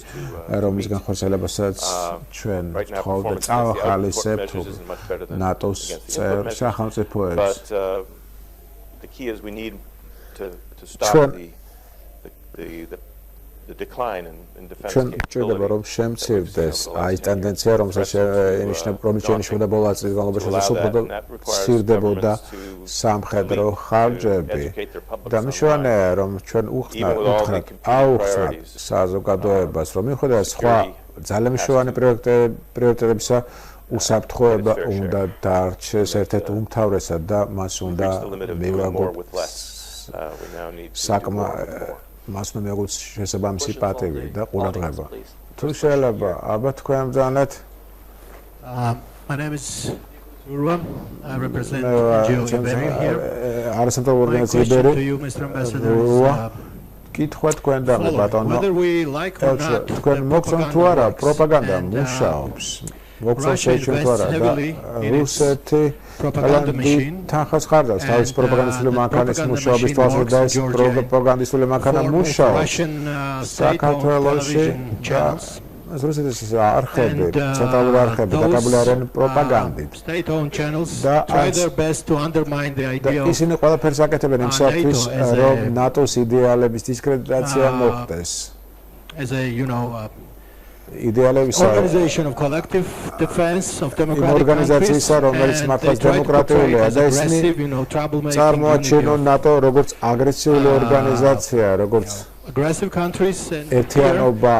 რომლისგან ხორციელებასაც ჩვენ ვთხოვთ წავახალისებთ ნატოს წევრ სახელმწიფოებს. ჩვენ ჭირდება რომ შემცირდეს აი ტენდენცია რომელსაც შენიშნებოდა ბოლო წლის განმავლობაში სულ მცირდებოდა სამხედრო ხარჯები და მნიშვნელოვანია რომ ჩვენ აუხსნათ საზოგადოებას რომ მიუხედავად სხვა ძალიან მნიშვნელოვანი პრიორიტეტებისა უსაფრთხოება უნდა დარჩეს ერთ-ერთ უმთავრესად და მას უნდა მივაგოთ მას უნდა მიიღოს შესაბამისი პატივი და ყურადღება. თუ შეიძლება, აბა თქვენ ბრძანეთ. My name is Urwa. I represent NGO Iberi here. არასამთავრობო ორგანიზაცია Iberi. კითხვა თქვენდან ბატონო. თქვენ მოგწონთ თუ არა პროპაგანდა მუშაობს? მოგწონთ შეჩვენ თუ არა და რუსეთი თანხას ხარდავს თავის პროპაგანდისტული მანქანის მუშაობის თვალსაზრისით და ეს პროპაგანდისტული მანქანა მუშაობს საქართველოში ეს რუსეთის არხები, ცენტრალური არხები დაკავებული არიან პროპაგანდით და ისინი ყველაფერს აკეთებენ იმისათვის რომ ნატოს იდეალების დისკრედიტაცია მოხდეს Organization of collective defense of democratic countries რომელიც მართლაც დემოკრატიულია და ისინი წარმოაჩენონ ნატო როგორც აგრესიული ორგანიზაცია, როგორც aggressive countries and ერთიანობა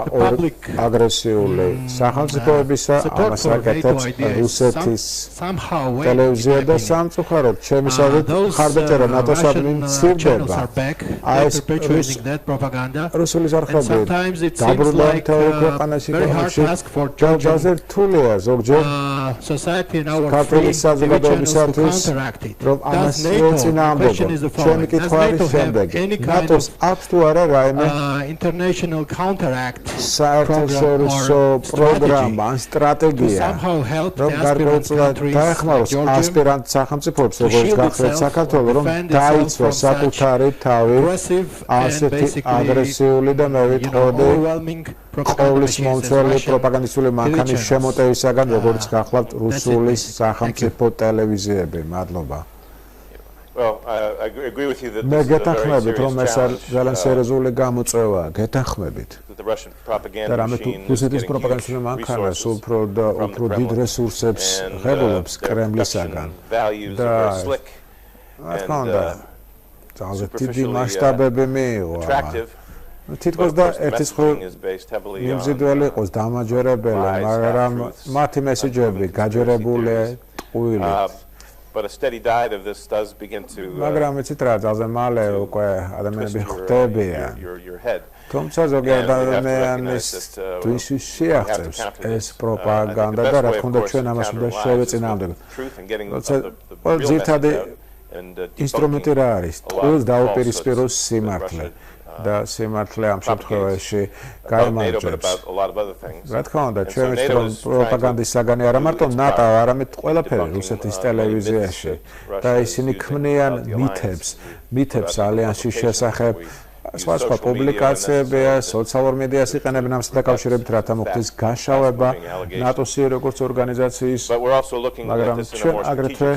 აგრესიული სახელმწიფოებისა ამას აკეთებს რუსეთის ტელევიზია და სამწუხაროდ ჩემისავით ხარდაჭერა ნატოსადმი მცირდება აი ეს რუსული არხები დაბრუნდა მთელ ქვეყანაში ჯერ რთულია ზოგჯერ ქართული საზოგადოებისათვის რომ ამას ეწინააღმდეგო ჩემი კითხვა არის შემდეგი ნატოს აქვს თუ არა international counteract საერთაშორისო პროგრამა სტრატეგია რომ გარკვეულწილად დაეხმაროს ასპირანტ სახელმწიფოებს როგორც გახლავთ საქართველოს რომ დაიცვას საკუთარი თავი ასეთი აგრესიული და მე ვიტყოდი ყოვლის მომცველი პროპაგანდისტული მანქანის შემოტევისაგან როგორც გახლავთ რუსული სახელმწიფო ტელევიზიები. მადლობა. Well, I agree with you that მე გეთანხმებით რომ ეს ძალიან სერიოზული გამოწვევა გეთანხმებით და რამე თუ რუსეთის პროპაგანდისტული მანქანა სულ უფრო დიდ რესურსებს ღებულობს კრემლისაგან და რა თქმა უნდა ძალიან დიდი მასშტაბები მიიღო თითქოს და ერთის მხრივ მიმზიდველი იყოს დამაჯერებელი მაგრამ მათი მესიჯები გაჯერებული ტყუილით But a steady diet of this does begin to მაგრამ იცით რა ძალზე მალე უკვე ადამიანები ხვდებიან თუმცა ზოგიერთ ადამიანის თვისის შეაღწევს ეს პროპაგანდა და რა თქმა უნდა ჩვენ ამას უნდა შევეწინააღმდეგოთ როცა ძირითადი ინსტრუმენტი რა არის ტყუილს დაუპირისპიროს სიმართლე და სიმართლე ამ შემთხვევაში გაიმარჯვებს. რა თქმა უნდა, ჩვენ ვიცით რომ პროპაგანდის საგანი არა მარტო ნატო, არამედ ყველაფერი რუსეთის ტელევიზიაში და ისინი ქმნიან მითებს ალიანსის შესახებ სხვა პუბლიკაციებია, სოციალურ მედიას იყენებენ ამასთან დაკავშირებით, რათა მოხდეს გაშავება ნატოს როგორც ორგანიზაციის, მაგრამ ჩვენ აგრეთვე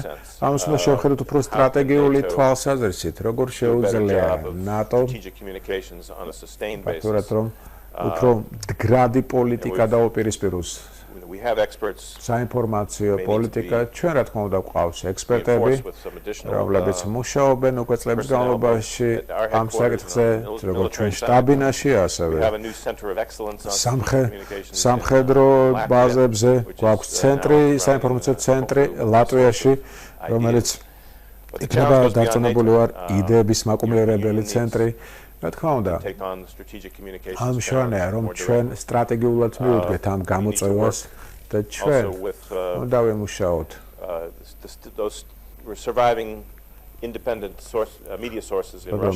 ამას უნდა შევხედოთ უფრო სტრატეგიული თვალსაზრისით, როგორ შეუძლია ნატო ფაქტურად რომ უფრო მდგრადი პოლიტიკა დაუპირისპიროს საინფორმაციო პოლიტიკა. ჩვენ რა თქმა უნდა გვყავს ექსპერტები, რომლებიც მუშაობენ უკვე წლების განმავლობაში ამ საკითხზე, როგორც ჩვენ შტაბინაში, ასევე სამხედრო ბაზებზე. გვაქვს ცენტრი, საინფორმაციო ცენტრი ლატვიაში, რომელიც იქნება დარწმუნებული ვარ იდეების საკუმულირებელი ცენტრი. რა თქმა უნდა, ამ შანია რომ ჩვენ სტრატეგიულად მივუდგეთ ამ გამოწვევას და ჩვენ უნდა ვიმუშაოთ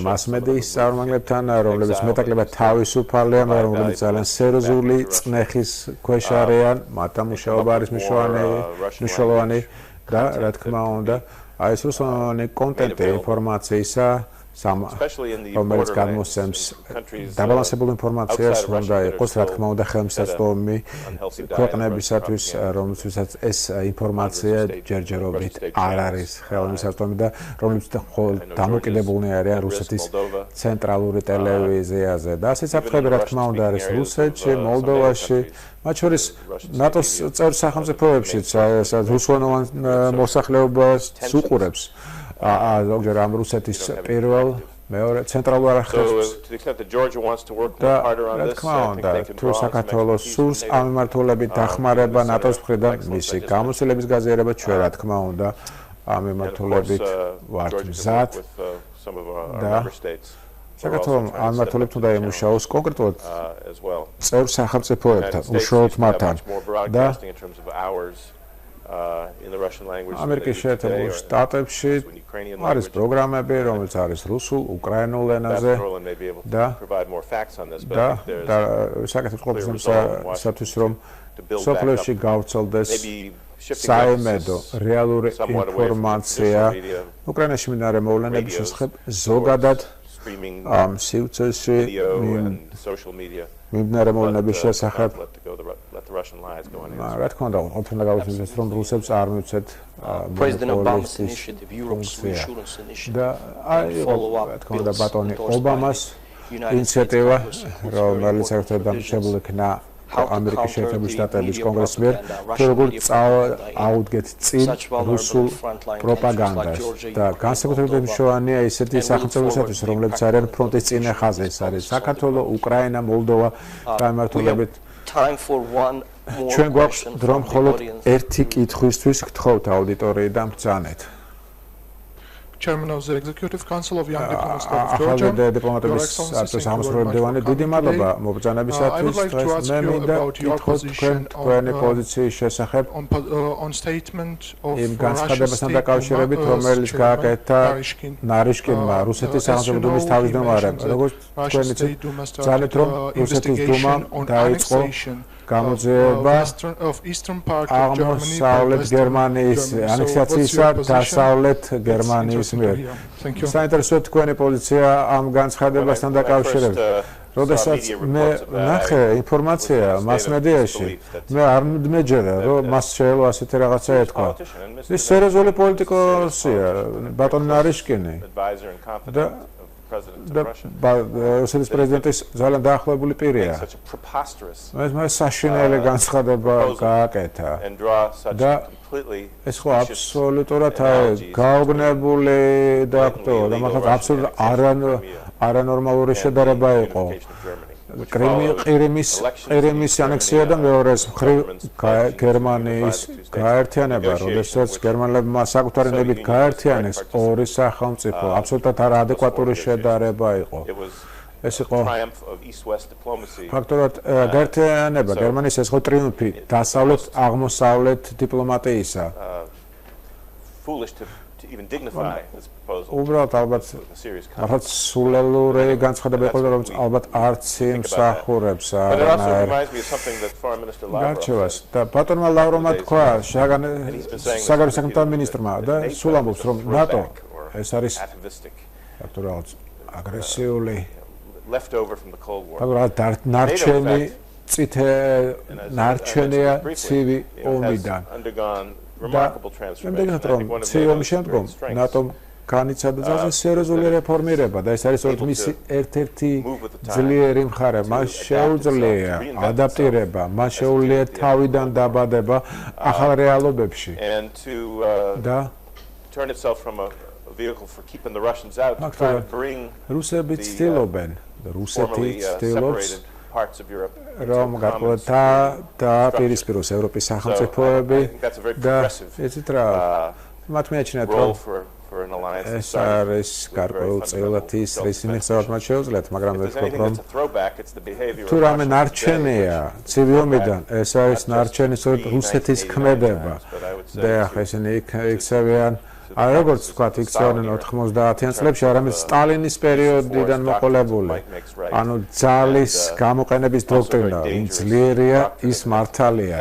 მასმედიის წარმომადგენლებთან, რომლებიც მეტაკლებად თავისუფალია, მაგრამ რომლებიც ძალიან სერიოზული წნეხის ქვეშ არიან, მათთან მუშაობა არის მნიშვნელოვანი და რა თქმა უნდა, აი ეს რუსული კონტენტი ინფორმაციისა რომელიც გამოსცემს დაბალანსებულ ინფორმაციას, უნდა იყოს რა თქმა უნდა ხელმისაწვდომი ქვეყნებისათვის, რომელთაც ეს ინფორმაცია ჯერჯერობით არ არის ხელმისაწვდომი და რომლებიც დამოკიდებულნი არიან რუსეთის ცენტრალური ტელევიზიაზე. და ასეთ საფრთხეები რა თქმა უნდა არის რუსეთში, მოლდოვაში, მათ შორის ნატოს წევრ სახელმწიფოებშიც, სადაც რუსულენოვან მოსახლეობას უყურებს. ზოგჯერ ამ რუსეთის პირველ მეორე ცენტრალურ არხებს და რა თქმა უნდა თუ საქართველოს სურს ამ მიმართულებით დახმარება ნატოს მხრიდან მისი გამოცდილების გაზიარება ჩვენ რა თქმა უნდა ამ მიმართულებით ვართ მზად და საქართველოს ამ მიმართულებით უნდა იმუშაოს კონკრეტულად წევრ სახელმწიფოებთან უშუალოდ მათთან და ამერიკის შეერთებულ შტატებში არის პროგრამები, რომელიც არის რუსულ, უკრაინულ ენაზე და საკითხი ყოველთვის რომ სოფლიოში გავრცელდეს საიმედო რეალური ინფორმაცია უკრაინაში მიმდინარე მოვლენების შესახებ ზოგადად ამ სივრცეში მიმდინარე მოვლენების შესახებ რა თქმა უნდა ყოფილა გავუსწრებს რომ რუსებს არ მივცეთ და რა თქმა უნდა ბატონი ობამას ინიციატივა რომელიც საერთოდ დამუშავებული იქნა ამერიკის შეერთებული შტატების კონგრესის მიერ თუ როგორ აუდგეთ წინ რუსულ პროპაგანდას და განსაკუთრებით მნიშვნელოვანია ისეთი სახელმწიფოებისთვის რომლებიც არიან ფრონტის წინა ხაზზე ეს არის საქართველო, უკრაინა, მოლდოვა და ამართულებით ჩვენ გვაქვს დრო მხოლოდ ერთი კითხვისთვის გთხოვთ აუდიტორიიდან ბრძანეთ Chairman of the Executive Council of Young Diplomats of Georgia. დიდი მადლობა მობრძანებისათვის. მე მინდა გითხრათ თქვენი პოზიციის შესახებ on statement of იმ განცხადებასთან დაკავშირებით, რომელიც გააკეთა ნარიშკინმა, რუსეთის სახელმწიფოს თავმჯდომარემ. როგორც თქვენ იცით, ძალით რომ რუსეთის დუმამ დაიწყო გამოძიება აღმოსავლეთ გერმანიის ანექსაციისა დასავლეთ გერმანიის მიერ. საინტერესოა თქვენი პოზიცია ამ განცხადებასთან დაკავშირებით. როდესაც მე ნახე ინფორმაცია მასმედიაში, მე არ მეჯერა, რომ მას შეიძლება ასეთი რაღაცა ეთქვა. ის სერიოზული პოლიტიკოსია, ბატონი ნარიშკინი. რუსეთის პრეზიდენტის ძალიან დაახლოებული პირია. მე საშინელი განცხადება გააკეთა და ეს ხო აბსოლუტურად გაოგნებული და მაგალითად აბსოლუტურად არანორმალური შედარება იყო. ყირიმის ანექსია და მეორე მხრივ გერმანიის გაერთიანება, როდესაც გერმანელებმა საკუთარი ნებით გაერთიანეს ორი სახელმწიფო, აბსოლუტურად არაადეკვატური შედარება იყო. ეს იყო ფაქტობრივად გაერთიანება, გერმანიის ეს ხო ტრიუმფი დასავლეთ-აღმოსავლეთ დიპლომატიისა. უბრალოდ ალბათ რაღაც სულელური განცხადება იყო, რომელიც ალბათ არც იმსახურებს გარჩევას. და ბატონმა ლავროვმა თქვა საგარეო საქმეთა მინისტრმა და სულ ამბობს, რომ ნატო ეს არის ფაქტობრივად აგრესიული left over from the Cold War. ნარჩენი ნარჩენია ცივი ომიდან. Remarkable transformation. ცივი ომის შემდგომ ნატომ განიცადა ძალზე სერიოზული რეფორმირება და ეს არის მისი ერთ-ერთი ძლიერი მხარე. მას შეუძლია ადაპტირება, მას შეუძლია თავიდან დაბადება ახალ რეალობებში. და turn itself from a vehicle for keeping the Russians out to try to bring რუსები ცდილობენ, რუსეთი ცდილობს parts of Europe რომ გაკეთდა და პირისპიროს ევროპის სახელმწიფოები და ესეთ რა მათ მეაჩნიათ რომ ეს არის გარკვეულწილად ის რის მიხედვით მათ შეუძლიათ, მაგრამ ვთქვათ რომ თუ რამე ნარჩენია ცივი ომიდან, ეს არის ნარჩენი სწორედ რუსეთის ქმედება და ახლა ისინი იქცევიან არ როგორც ვთქვათ, იქცევენ 90-იან წლებში, არამედ სტალინის პერიოდიდან მოყოლებული. ანუ ძალის გამოყენების დოქტრინა, ვინც ძლიერია, ის მართალია.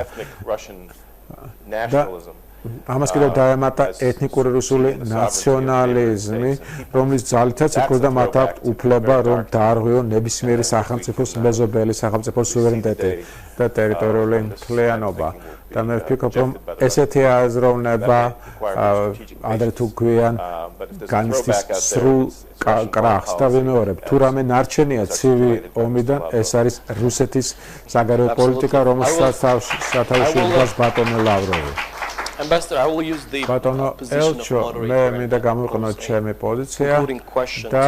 ამას კიდევ დაემატა ეთნიკური რუსული ნაციონალიზმი, რომლის ძალითაც იკვროდა მათ აქვთ უფლება, რომ დაარღვიონ ნებისმიერი სახელმწიფოს მეზობელი სახელმწიფოს სუვერენიტეტი და ტერიტორიული მთლიანობა. და მე ვფიქრობ, რომ ესეთი აზროვნება ადრე თუ გვიან განიცდის სრულ კრახს და ვიმეორებ, თუ რამე ნარჩენია ცივი ომიდან, ეს არის რუსეთის საგარეო პოლიტიკა, რომელსაც სათავეში უდგას ბატონო ლავროვი. Ambassador, I will use the position of moderator. მე გამოვიყენო ჩემი პოზიცია და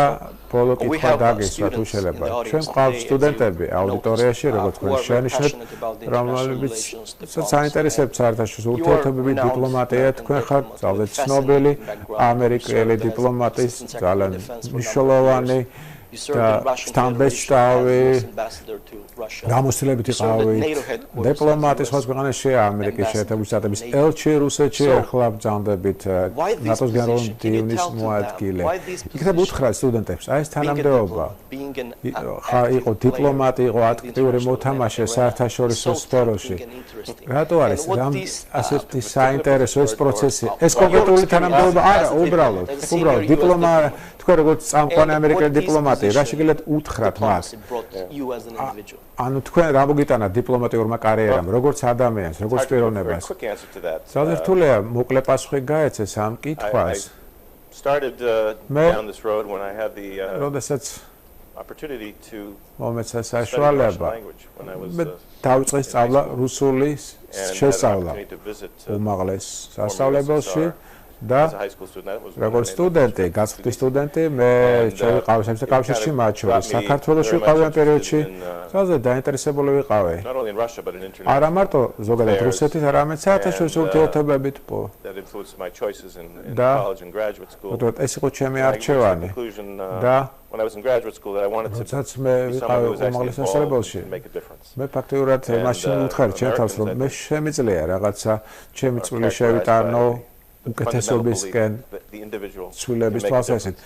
ბოლო კითხვა დაგისვა თუ შეიძლება. ჩვენ ყავს სტუდენტები აუდიტორიაში, როგორც თქვენ შენიშნეთ, რომლებიც საინტერესებს საერთაშორისო ურთიერთობები, დიპლომატია, თქვენ ხართ ძალზე ცნობილი ამერიკელი დიპლომატის ძალიან მნიშვნელოვანი სტამბეშტავი გამოსილებით იყავით დიპლომატი სხვა ქვეყანაში ამერიკის შეერთებული შტატების ელჩი რუსეთში ახლა ბრძანდებით ნატოს გენერალური დივიზიის მოადგილე იქნება უთხრა სტუდენტებს აი ეს თანამდებობა იყო დიპლომატი იყო აქტიური მოთამაშე საერთაშორისო სფეროში რატო არის ასეთი საინტერესო ეს პროცესი ეს კონკრეტული თანამდებობა არა უბრალოდ დიპლომატი თქვენ როგორც წამყვანი ამერიკელი დიპლომატი რა შეგიძლიათ უთხრათ მას ანუ თქვენ რა მოგიტანა დიპლომატიურმა კარიერამ როგორც ადამიანს როგორც პიროვნებას ძალიან რთულია მოკლე პასუხი გაეცეს ამ კითხვას როდესაც opportunity to მომეცა საშუალება მე დავიწყე სწავლა რუსულის შესწავლა უმაღლეს სასწავლებელში და როგორც სტუდენტი, გასწვრივი სტუდენტი, მე შევიყავი სამეცნიერო კავშირში მათ შორის. საქართველოში ვიყავი ამ პერიოდში, ძალზე დაინტერესებული ვიყავი. არა მარტო ზოგადად რუსეთის, არამედ საერთაშორისო ურთიერთობებით. და ეს იყო ჩემი არჩევანი. და when I was in graduate school that I wanted to მე ვიყავი უმაღლეს სასწავლებელში. მე ფაქტიურად მაშინ ვუთხარი ჩემ თავს, რომ მე შემიძლია რაღაცა ჩემი წვლილი შევიტანო უკეთესობისკენ ცვლილების თვალსაზრისით.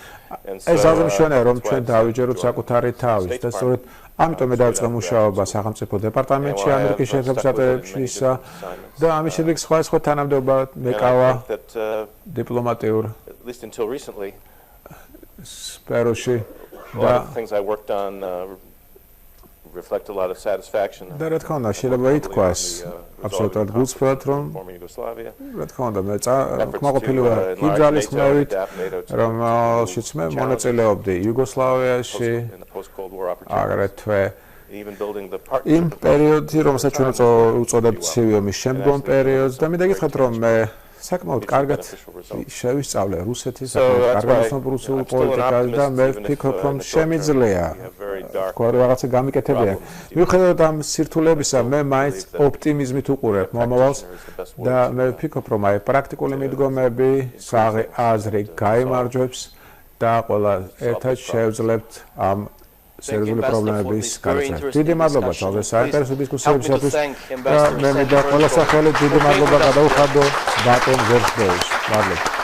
ეს ძალიან მნიშვნელოვანია, რომ ჩვენ დავიჯეროთ საკუთარი თავის და სწორედ ამიტომ მე დავიწყე მუშაობა სახელმწიფო დეპარტამენტში ამერიკის შეერთებულ შტატებში და ამის შემდეგ სხვა თანამდებობა მეკავა დიპლომატიურ სფეროში და reflect a lot of satisfaction. და რა თქმა უნდა, შეიძლება ითქვას აბსოლუტურად გულწრფელად, რომ რა თქმა უნდა, მე კმაყოფილი ვარ იმ ძალისხმევით, რომელშიც მე მონაწილეობდი იუგოსლავიაში, აგრეთვე იმ პერიოდში, რომელსაც ჩვენ უწოდებთ ცივი ომის შემდგომ პერიოდს და მინდა გითხრათ, რომ მე საკმაოდ კარგად შევისწავლე რუსეთის კარგად ვცნობ რუსულ პოლიტიკას და მე ვფიქრობ, რომ შემიძლია რაღაცა გამიკეთებია. მიუხედავად ამ სირთულეებისა, მე მაინც ოპტიმიზმით უყურებ მომავალს და მე ვფიქრობ, რომ აი პრაქტიკული მიდგომები, საღი აზრი გაიმარჯვებს და ყველა ერთად შევძლებთ ამ სერიოზული პრობლემების გარშემო. დიდი მადლობა თავზე საინტერესო დისკუსიებისათვის და მე მინდა ყველა სახელი დიდი მადლობა გადაუხადო ბატონ ვერცხლოვს. მადლობა.